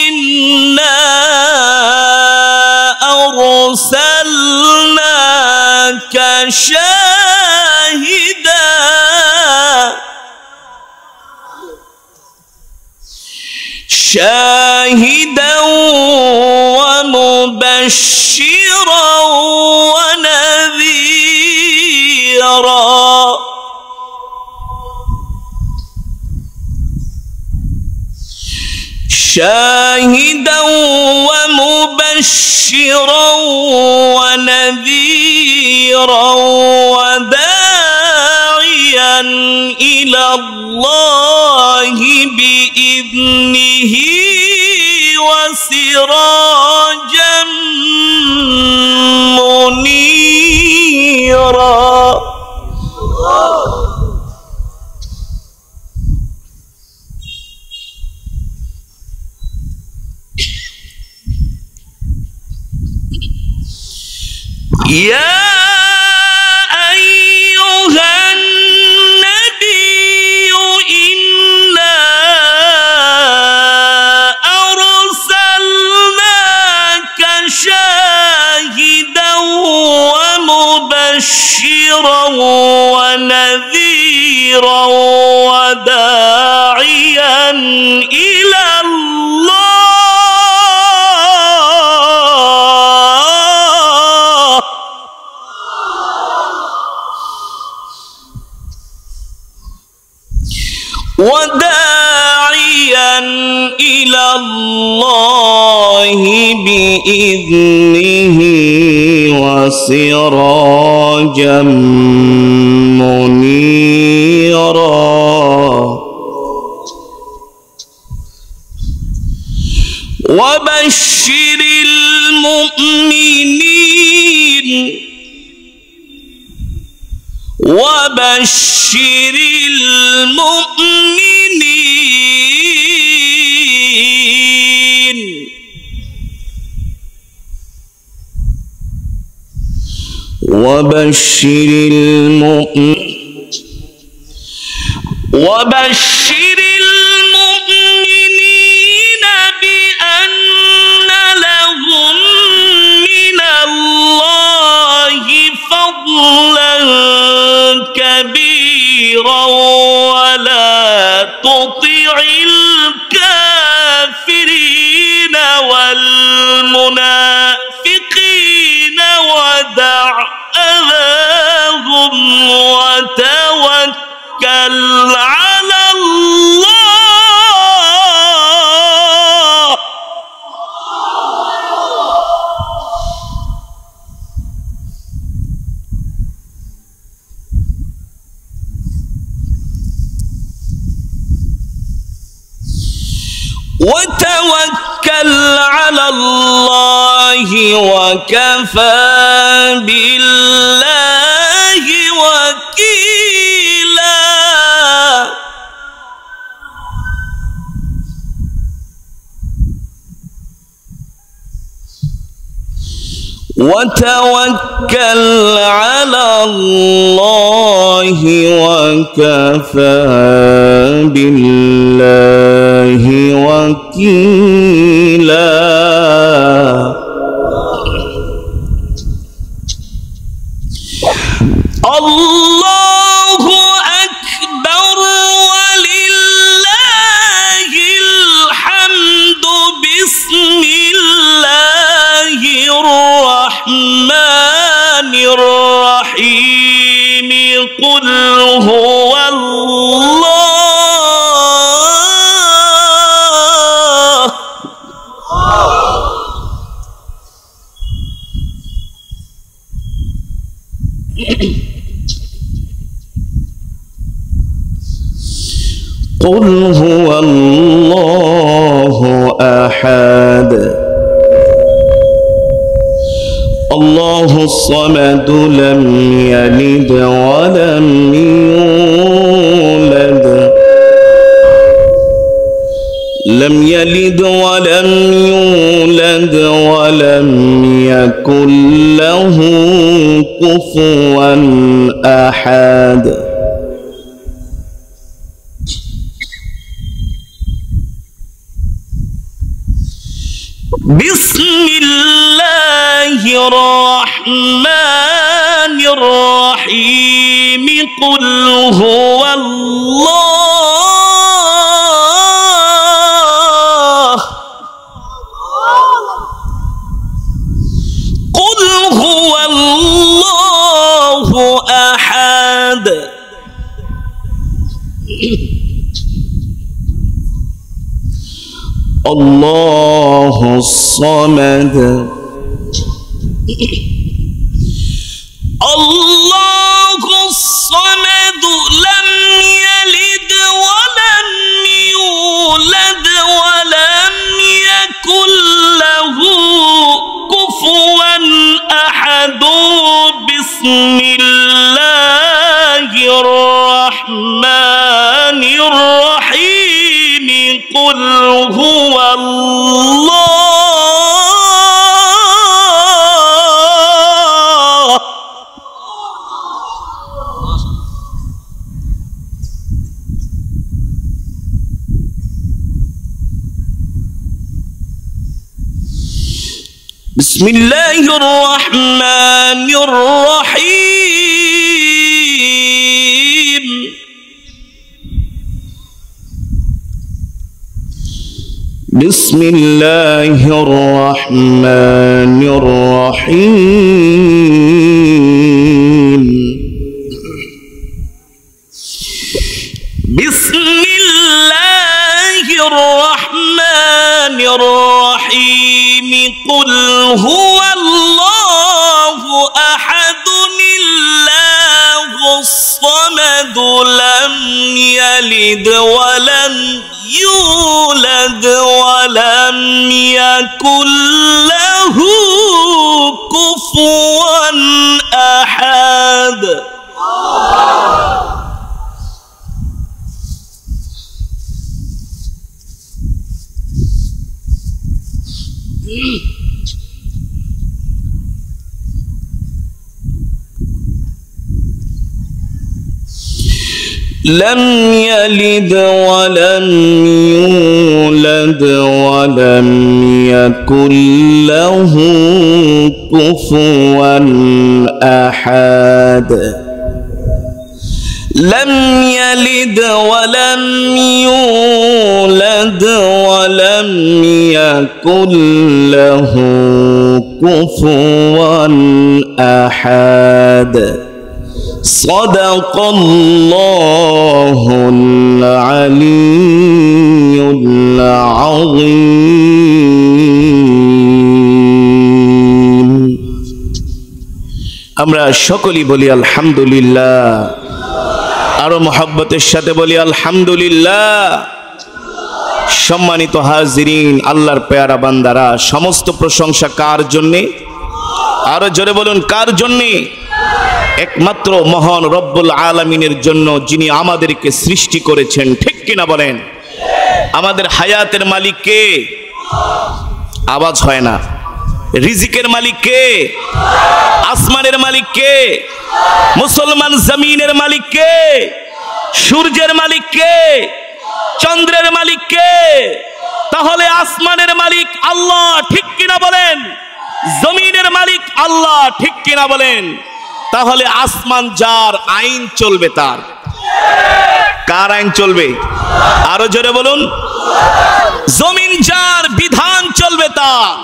إنا أرسلناك شاهدا ومبشرا ونذيرا. شاهدا ومبشرا ونذيرا وداعيا إلى الله بإذنه وسراجا منيرا. يا أيها النبي إنا أرسلناك شاهدا ومبشرا ونذيرا وداعيا إلى الله بإذنه وسراجا منيرا وبشر المؤمنين وبشر المؤمنين وبشر المؤمنين بأن لهم من الله فضلا كبيرا ولا تطع الكافرين والمنافقين ودع أذاهم وتوكل على الله وكفى بالله وكيلا وتوكل على الله وكفى بالله وكيلا الله أكبر ولله الحمد بسم الله الرحمن الرحيم قل هو الله قل هو الله أحد الله الصمد لم يلد ولم يولد ولم يكن له كفوا أحد بسم الله الرحمن الرحيم قل هو الله قل هو الله أحد الله الصمد الله الصمد لم يلد ولم يولد ولم يكن له كفوا أحد بسم الله الرحمن الرحيم قل هو الله বিসমিল্লাহির রহমানির রহিম বিসমিল্লাহির রহমানির রহিম বিসমিল্লাহির রহমানির রহিম কুল হুয়াল্লাহু আহাদুল্লাহুস সামাদ লাম ইয়ালিদ ওয়া লাম ইউলাদ ওয়া লাম ইয়াকুল লাহু কুফুয়ান আহাদ। لم يلد ولم يولد ولم يكن له كفوا أحد لم يلد ولم يولد ولم يكن له كفوا أحد صدق الله العلي العظيم। আমরা সকলেই বলি আলহামদুলিল্লাহ, আরো মহব্বতের সাথে বলি আলহামদুলিল্লাহ। সম্মানিত হাজিরিন, আল্লাহর পেয়ারা বান্দারা, সমস্ত প্রশংসা কার জন্যে? আরো জোরে বলুন, কার জন্যে? একমাত্র মহান রব্বুল আলামিনের জন্য, যিনি আমাদেরকে সৃষ্টি করেছেন। ঠিক কিনা বলেন? আমাদের হায়াতের মালিক কে? আওয়াজ হয় না। রিজিকের মালিক কে? আসমানের মালিক কে? মুসলমান জমিনের মালিক কে? সূর্যের মালিক কে? চন্দ্রের মালিক কে? তাহলে আসমানের মালিক আল্লাহ, ঠিক কিনা বলেন? জমিনের মালিক আল্লাহ, ঠিক কিনা বলেন? তাহলে আসমান যার, আইন চলবে তার। কার আইন চলবে? আরো জোরে বলুন। জমিন যার, বিধান চলবে তার।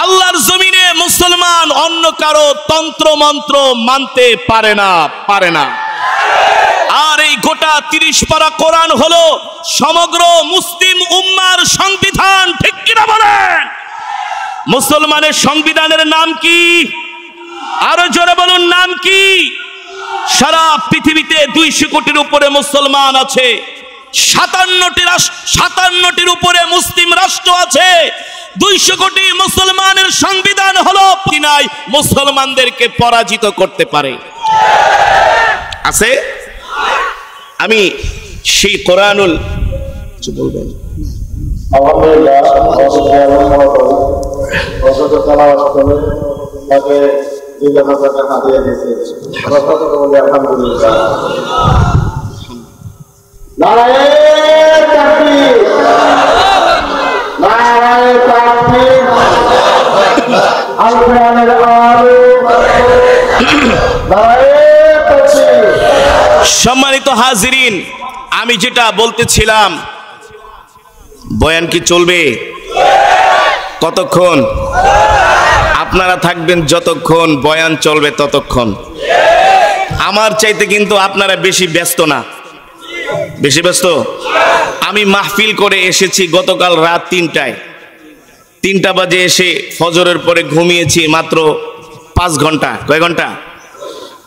আল্লাহর জমিনে মুসলমান অন্য কারো তন্ত্র মন্ত্র মানতে পারে না, পারে না। আর এই গোটা 30 পারা কোরআন হলো সমগ্র মুসলিম উম্মার সংবিধান। ঠিক কিনা বলেন? মুসলমানের সংবিধানের নাম কি? আরো জোরে বলুন, নাম কি? সারা পৃথিবীতে 200 কোটির উপরে মুসলমান আছে, 57টির উপরে মুসলিম রাষ্ট্র আছে। 200 কোটি মুসলমানের সংবিধান হলো কিনাই মুসলমানদেরকে পরাজিত করতে পারে। আছে? আমি সেই কোরআনুল বলবেন সম্মানিত হাজিরিন, আমি যেটা বলতেছিলাম, বয়ান কি চলবে? কতক্ষণ? আপনারা থাকবেন যতক্ষণ, বয়ান চলবে ততক্ষণ। আমার চাইতে কিন্তু আপনারা বেশি ব্যস্ত না? বেশি ব্যস্ত? আমি মাহফিল করে এসেছি গতকাল রাত 3টা বাজে এসে ফজরের পরে ঘুমিয়েছি মাত্র 5 ঘন্টা। কয় ঘন্টা?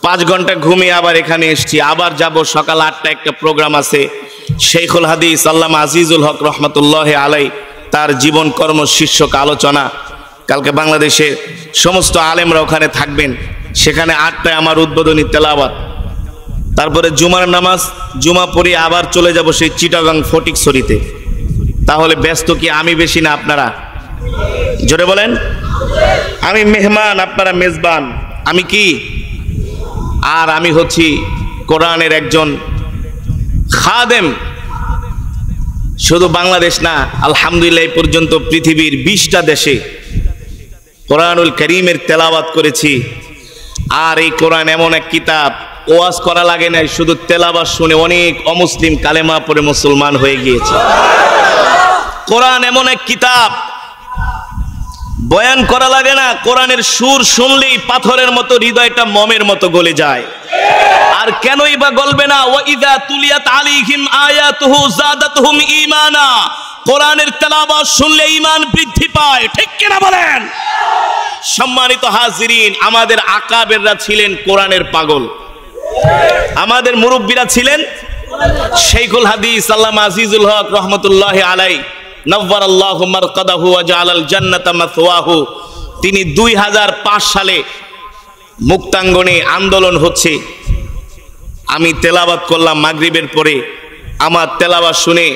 5 ঘন্টা ঘুমিয়ে আবার এখানে এসেছি। আবার যাব সকাল 8টায়, একটা প্রোগ্রাম আছে। শেখুল হাদিস আল্লামা আজিজুল হক রহমতুল্লাহ আলাই, তার জীবন কর্ম শীর্ষক আলোচনা। কালকে বাংলাদেশে সমস্ত আলেমরা ওখানে থাকবেন। সেখানে 8টায় আমার উদ্বোধনী তেলাওয়াত। তারপরে জুমার নামাজ, জুমা পড়ে আবার চলে যাব সেই চিটাগাং ফটিকছড়িতে। তাহলে ব্যস্ত কি আমি বেশি না আপনারা? জোরে বলেন। আমি মেহমান, আপনারা মেজবান। আমি কি? আর আমি হচ্ছি কোরআনের একজন খাদেম। শুধু বাংলাদেশ না, আলহামদুলিল্লাহ এই পর্যন্ত পৃথিবীর 20টা দেশে কোরআনুল কারীমের তেলাওয়াত করেছি। আর এই কোরআন এমন এক কিতাব, ওয়াজ করা লাগে না, শুধু তেলাওয়াত শুনে অনেক অমুসলিম কালেমা পড়ে মুসলমান হয়ে গিয়েছে। কোরআন এমন এক কিতাব, বয়ান করা লাগে না, কোরআনের সুর শুনলেই পাথরের মতো হৃদয়টা মমের মতো গলে যায়। আর কেনই বা গলবে না? ওয়াইদা তুলিয়াত আলাইহিম আয়াতুহু যাদাতুহুম ঈমানা, কোরআনের তেলাওয়াত শুনলে ঈমান বৃদ্ধি পায়, ঠিক কিনা বলেন? সম্মানিত হাজিরিন, আমাদের আকাবেররা ছিলেন কোরআনের পাগল, আমাদের মুরব্বীরা ছিলেন শাইখুল হাদিস আল্লামা আজিজুল হক রহমতুল্লাহি আলাইহি নওয়ারাল্লাহু মারকাদাহু ওয়া জাআলাল জান্নাতা মাসওয়াহু। তিনি 2005 সালে মুক্তাঙ্গনে আন্দোলন হচ্ছে, আমি তেলাওয়াত করলাম মাগরিবের পরে, আমার তেলাওয়াত শুনে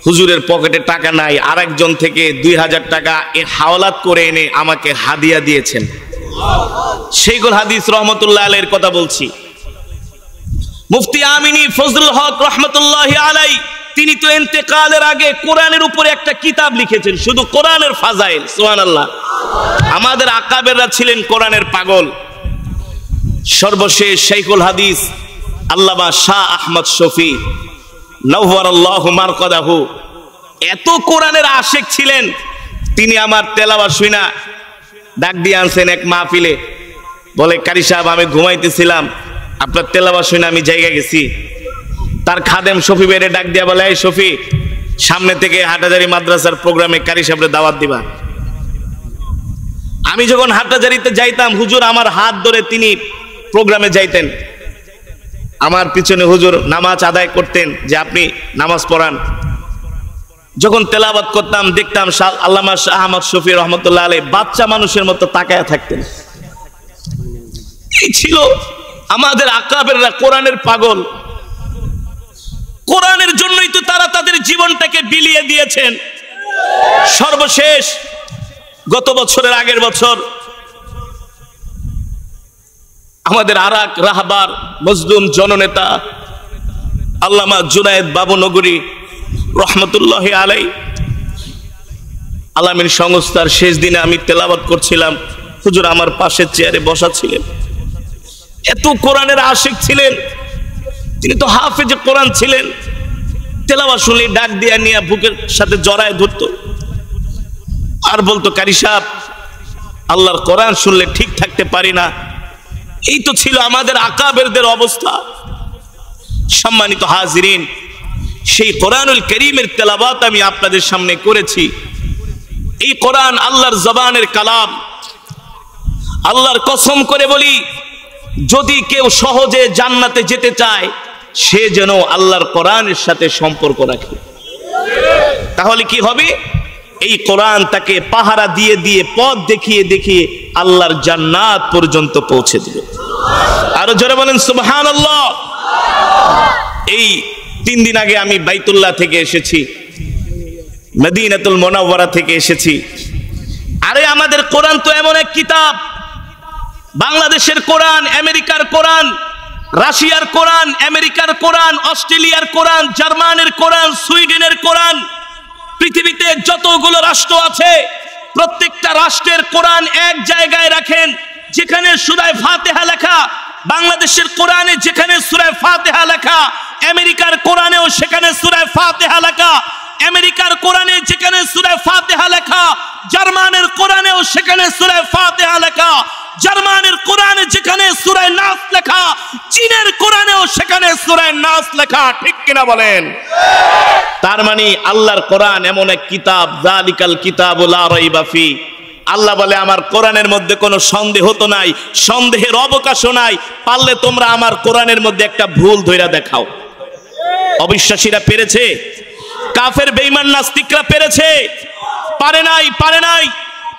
হুজুরের পকেটে টাকা নাই, আরেকজন থেকে 2000 টাকা হাওলাত করে এনে আমাকে হাদিয়া দিয়েছেন। শাইখুল হাদিস রহমতুল্লাহ আলাইহির কথা বলছি। মুফতি আমিনী ফজলুল হক রহমতুল্লাহি আলাইহি, তিনি তো ইন্তেকালের আগে কোরআনের উপরে একটা কিতাব লিখেছেন, শুধু কোরআনের ফাজাইল। সুবহানাল্লাহ। আমাদের আকাবেররা ছিলেন কোরআনের পাগল। সর্বশেষ শাইখুল হাদিস আল্লামা শাহ আহমদ শফি নওয়ারাল্লাহু মারকাদাহু এত কোরআনের আশিক ছিলেন, তিনি আমার তেলাওয়াত শুনা ডাক দিয়ে আনছেন এক মাহফিলে। বলে, কারি সাহেব, আমি ঘুমাইতেছিলাম, আপনার তেলাওয়াত শুনে আমি জায়গা গেছি। তার খাদেম শফি বেরে ডাক দিয়া বলে, এই শফি, সামনে থেকে হাটাজারি মাদ্রাসার প্রোগ্রামে কারি সাহেবের দাওয়াত দিবা। আমি যখন হাটাজারিতে যাইতাম, হুজুর আমার হাত ধরে তিনি প্রোগ্রামে যাইতেন, আমার পিছনে হুজুর নামাজ আদায় করতেন যে আপনি নামাজ পড়ান। যখন তেলাওয়াত করতাম দেখতাম আল্লামা শাহ আহমদ শফি রহমতুল্লাহ আলাইহি বাচ্চা মানুষের মতো তাকায়া থাকতেন। এই ছিল আমাদের আকাবেররা, কোরআনের পাগল। কোরআনের জন্যই তো তারা তাদের জীবনটাকে বিলিয়ে দিয়েছেন। সর্বশেষ গত বছরের আগের বছর আমাদের আরাক রাহবার মজলুম জননেতা আল্লামা জুনায়েদ বাবু নগরী রহমতুল্লাহি আলাইহি আলামিন সংস্থার শেষ দিনে আমি তেলাওয়াত করছিলাম, হুজুর আমার পাশের চেয়ারে বসা ছিলেন। এত কোরআনের আশিক ছিলেন, তিনি তো হাফেজে কোরআন ছিলেন। তেলাওয়াত শুনলে ডাক দিয়া নিয়ে বুকের সাথে জড়ায় ধরতো আর বলতো, কারি সাহেব, আল্লাহর কোরআন শুনলে ঠিক থাকতে পারি না। এই তো ছিল আমাদের আকাবেরদের অবস্থা। সম্মানিত হাজিরিন, সেই কোরআনুল কারীমের তেলাওয়াত আমি আপনাদের সামনে করেছি। এই কোরআন আল্লাহর জবানের কালাম। আল্লাহর কসম করে বলি, যদি কেউ সহজে জান্নাতে যেতে চায়, সে যেন আল্লাহর কোরআনের সাথে সম্পর্ক রাখে। তাহলে কি হবে? এই কোরআন তাকে পাহারা দিয়ে দিয়ে, পথ দেখিয়ে দেখিয়ে আল্লাহর জান্নাত পর্যন্ত পৌঁছে দিবে। আরো জোরে বলেন সুবহানাল্লাহ। এই 3 দিন আগে আমি বাইতুল্লাহ থেকে এসেছি, মদিনাতুল মুনাওয়ারা থেকে এসেছি। আরে আমাদের কোরআন তো এমন এক কিতাব, বাংলাদেশের কোরআন, আমেরিকার কোরআন, রাশিয়ার কোরআন, আমেরিকার কোরআন, অস্ট্রেলিয়ার কোরআন, জার্মানের কোরআন, সুইডেনের কোরআন, পৃথিবীতে যতগুলো রাষ্ট্র আছে প্রত্যেকটা রাষ্ট্রের কোরআন এক জায়গায় রাখেন, যেখানে সূরা ফাতিহা লেখা। বাংলাদেশের কোরআনে যেখানে সূরা ফাতিহা লেখা, আমেরিকার কোরআনেও সেখানে সূরা ফাতিহা লেখা। আমেরিকার কোরআনে যেখানে সূরা ফাতিহা লেখা, জার্মানের কোরআনেও সেখানে সূরা ফাতিহা লেখা। জার্মানের কোরআনে যেখানে সূরা নাস লেখা, চীনের কোরআনেও সেখানে সূরা নাস লেখা। ঠিক কিনা বলেন? তার মানে আল্লাহর কোরআন এমন এক কিতাব, যালিকাল কিতাবু লা রাইবা ফি। আল্লাহ বলে, আমার কোরআনের মধ্যে কোনো সন্দেহ তো নাই, সন্দেহের অবকাশও নাই। পারলে তোমরা আমার কোরআনের মধ্যে একটা ভুল ধইরা দেখাও। অবিশ্বাসীরা পেরেছে? কাফের বেঈমান নাস্তিকরা পেরেছে? পারে নাই। পারে নাই।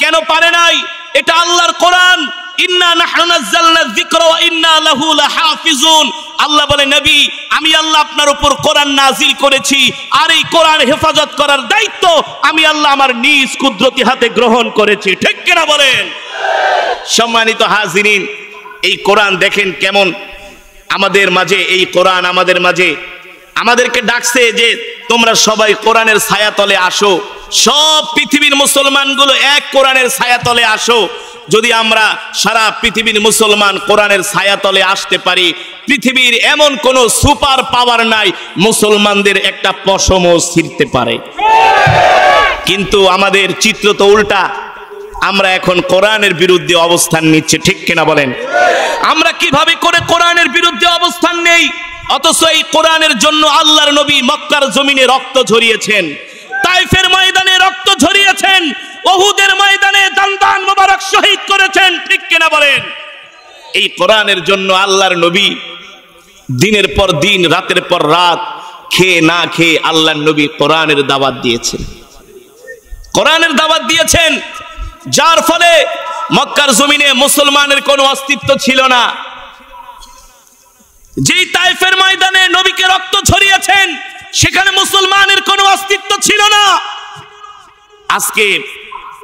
কেন পারে নাই? এটা আল্লাহর কোরআন। ইন্না নাহনু নাযালনা যিকরা ওয়া ইন্না লাহু লাহাফিজুন। আল্লাহ বলে, নবী, আমি আল্লাহ আপনার উপর কোরআন নাজিল করেছি, আর এই কোরআন হেফাজত করার দায়িত্ব আমি আল্লাহ আমার নিজ কুদরতি হাতে গ্রহণ করেছি। ঠিক কিনা বলেন? সম্মানিত হাজিরিন, এই কোরআন দেখেন কেমন আমাদের মাঝে। এই কোরআন আমাদের মাঝে আমাদেরকে ডাকছে যে তোমরা সবাই কোরআনের ছায়াতলে আসো, সব পৃথিবীর মুসলমানগুলো এক কোরআনের ছায়াতলে আসো। যদি আমরা সারা পৃথিবীর মুসলমান কোরআনের ছায়াতলে আসতে পারি, পৃথিবীর এমন কোন সুপার পাওয়ার নাই মুসলমানদের একটা পশমও ছিঁড়তে পারে। কিন্তু আমাদের চিত্র তো উল্টা। আমরা এখন কোরআনের বিরুদ্ধে অবস্থান নিচ্ছি, ঠিক কিনা বলেন? আমরা কিভাবে করে কোরআনের বিরুদ্ধে অবস্থান নেই, অথচ এই কোরআনের জন্য আল্লাহর নবী মক্কার জমিনে রক্ত ঝরিয়েছেন, তাইফের ময়দানে রক্ত ঝরিয়েছেন, উহুদের ময়দানে দান মোবারক শহীদ করেছেন, ঠিক কিনা বলেন? এই কোরআনের জন্য আল্লাহর নবী দিনের পর দিন, রাতের পর রাত খেয়ে না খেয়ে আল্লাহর নবী কোরআনের দাওয়াত দিয়েছেন, কোরআনের দাওয়াত দিয়েছেন, যার ফলে মক্কার জমিনে মুসলমানের কোনো অস্তিত্ব ছিল না। যেই তাইফের ময়দানে নবীকে রক্ত ঝরিয়েছেন সেখানে মুসলমানের কোনো অস্তিত্ব ছিল না। আজকে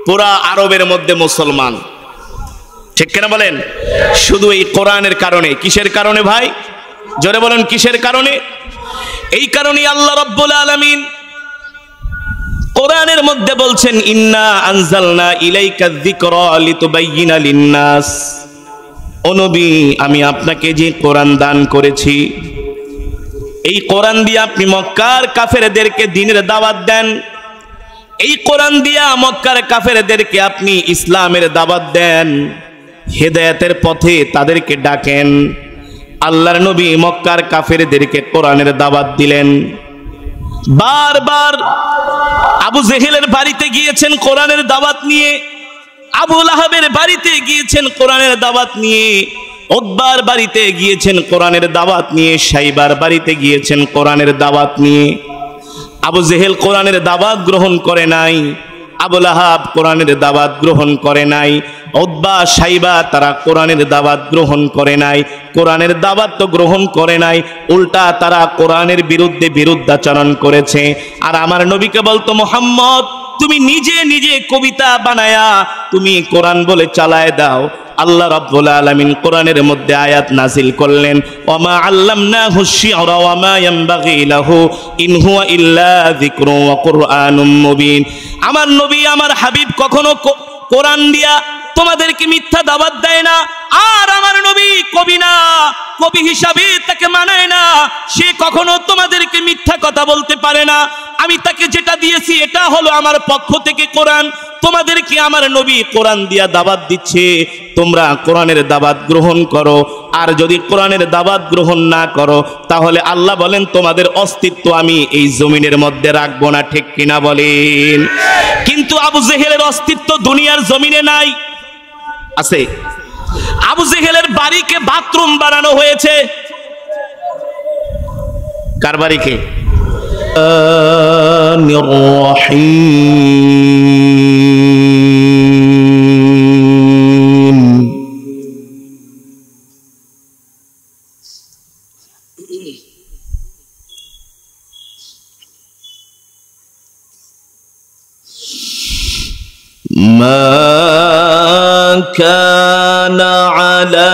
পুরা আরবের মধ্যে মুসলমান, ঠিক কিনা বলেন? শুধু এই কোরআনের কারণে। কিসের কারণে ভাই? জোরে বলেন, কিসের কারণে? এই কারণে আল্লাহ রাব্বুল আলামিন কোরআনের মধ্যে বলছেন, ইন্না আনজালনা ইলাইকা যিকরা লিতুবাইয়িনা লিন-নাস। ও নবী, আমি আপনাকে যে কোরআন দান করেছি, এই কোরআন দিয়ে আপনি মক্কার কাফেরদেরকে দ্বীনের দাওয়াত দেন। এই কোরআন দিয়া মক্কার কাফেরদেরকে আপনি ইসলামের দাওয়াত দেন, হেদায়েতের পথে তাদেরকে ডাকেন। আল্লাহর নবী মক্কার কাফেরদেরকে কোরআনের দাওয়াত দিলেন। বারবার আবু জেহেলের বাড়িতে গিয়েছেন কোরআনের দাওয়াত নিয়ে, আবু লাহাবের বাড়িতে গিয়েছেন কোরআনের দাওয়াত নিয়ে, উতবার বাড়িতে গিয়েছেন কোরআনের দাওয়াত নিয়ে, সাইবার বাড়িতে গিয়েছেন কোরআনের দাওয়াত নিয়ে। আবু জেহেল কোরআনের দাওয়াত গ্রহণ করে নাই, আবু লাহাব কোরআনের দাওয়াত গ্রহণ করে নাই, উতবা সাইবা তারা কোরআনের দাওয়াত গ্রহণ করে নাই। কোরআনের দাওয়াত তো গ্রহণ করে নাই, উল্টা তারা কোরআনের বিরুদ্ধে বিরুদ্ধাচরণ করেছে। আর আমার নবীকে বলতো, মুহাম্মদ তুমি নিজে নিজে কবিতা বানায়া তুমি কোরআন বলে চালায় দাও। আল্লাহ রাব্বুল আলামিন কোরআনের মধ্যে আয়াত নাজিল করলেন, ওয়ামা আল্লামনাহু শি'রা ওয়ামা ইয়ানবাগি লাহু ইন হুয়া ইল্লা যিকরুন ওয়া কুরআনুম মুবিন। আমার নবী আমার হাবিব কখনো কোরআন দিয়া তোমাদেরকে মিথ্যা দাওয়াত দেয় না। আর আমার নবী কবি না, কবি হিসাবে তাকে মানায় না, সে কখনো তোমাদেরকে মিথ্যা কথা বলতে পারে না। আমি তাকে যেটা দিয়েছি এটা হলো আমার পক্ষ থেকে কোরআন, তোমাদেরকে আমার নবী কোরআন দিয়া দাওয়াত দিচ্ছে, তোমরা কোরআনের দাওয়াত গ্রহণ করো। আর যদি কোরআনের দাওয়াত গ্রহণ না করো তাহলে আল্লাহ বলেন তোমাদের অস্তিত্ব আমি এই জমিনের মধ্যে রাখবো না, ঠিক কিনা বলেন? কিন্তু আবু জেহেলের অস্তিত্ব দুনিয়ার জমিনে নাই, আছে। আবু জেহেলের বাড়িকে বাথরুম বানানো হয়েছে। কার বাড়িকে? ما كان على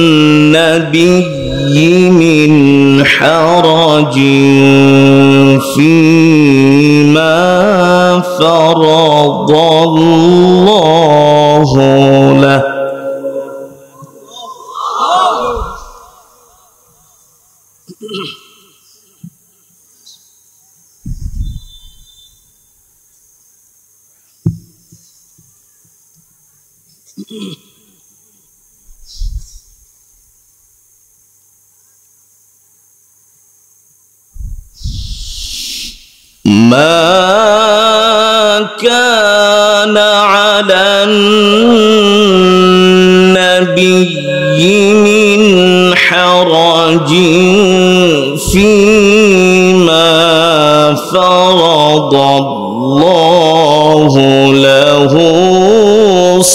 النبي من حرج فيما فرض الله له ما كان على النبي من حرج فيما فرض الله له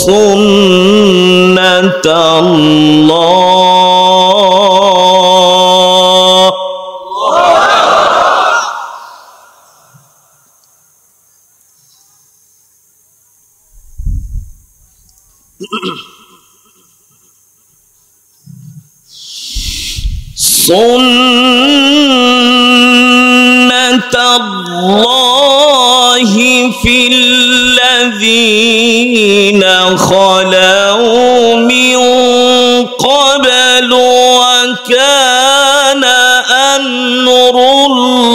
سنة الله سنة الله الذين خلوا من قبل وكان أمر الله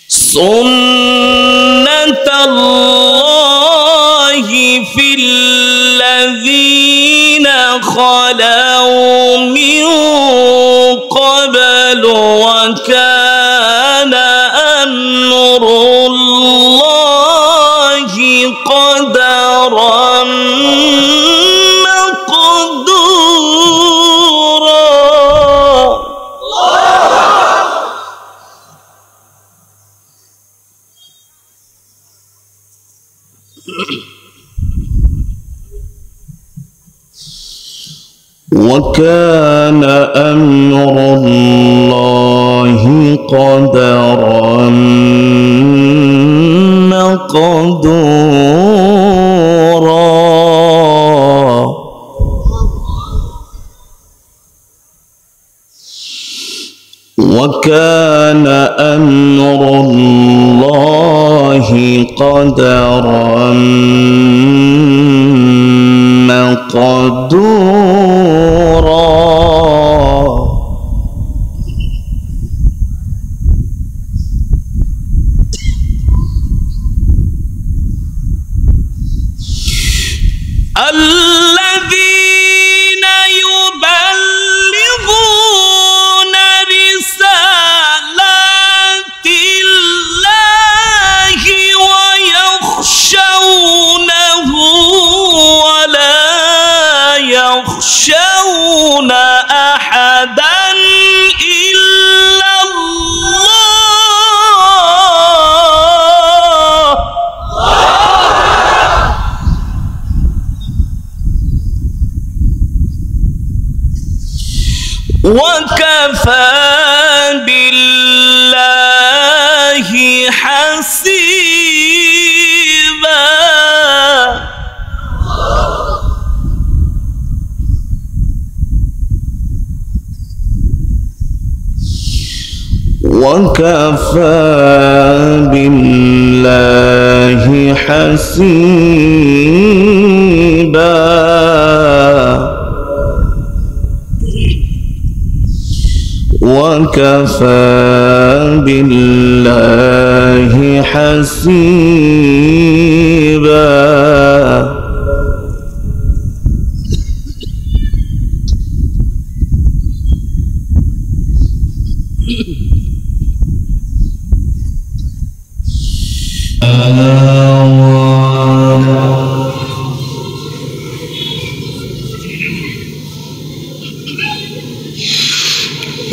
سنة الله في الذين خلوا من قبل وكان أمر الله قدرا مقدورا. وكان أمر الله قدرا مقدورا. وكان أمر الله قدرا مقدورا. الذين يبلغون رسالات الله ويخشونه ولا يخشون أحدا إلا الله. وكفى بالله حسيبا. وكفى بالله حسيبا. وكفى بالله حسيبا.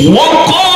وقال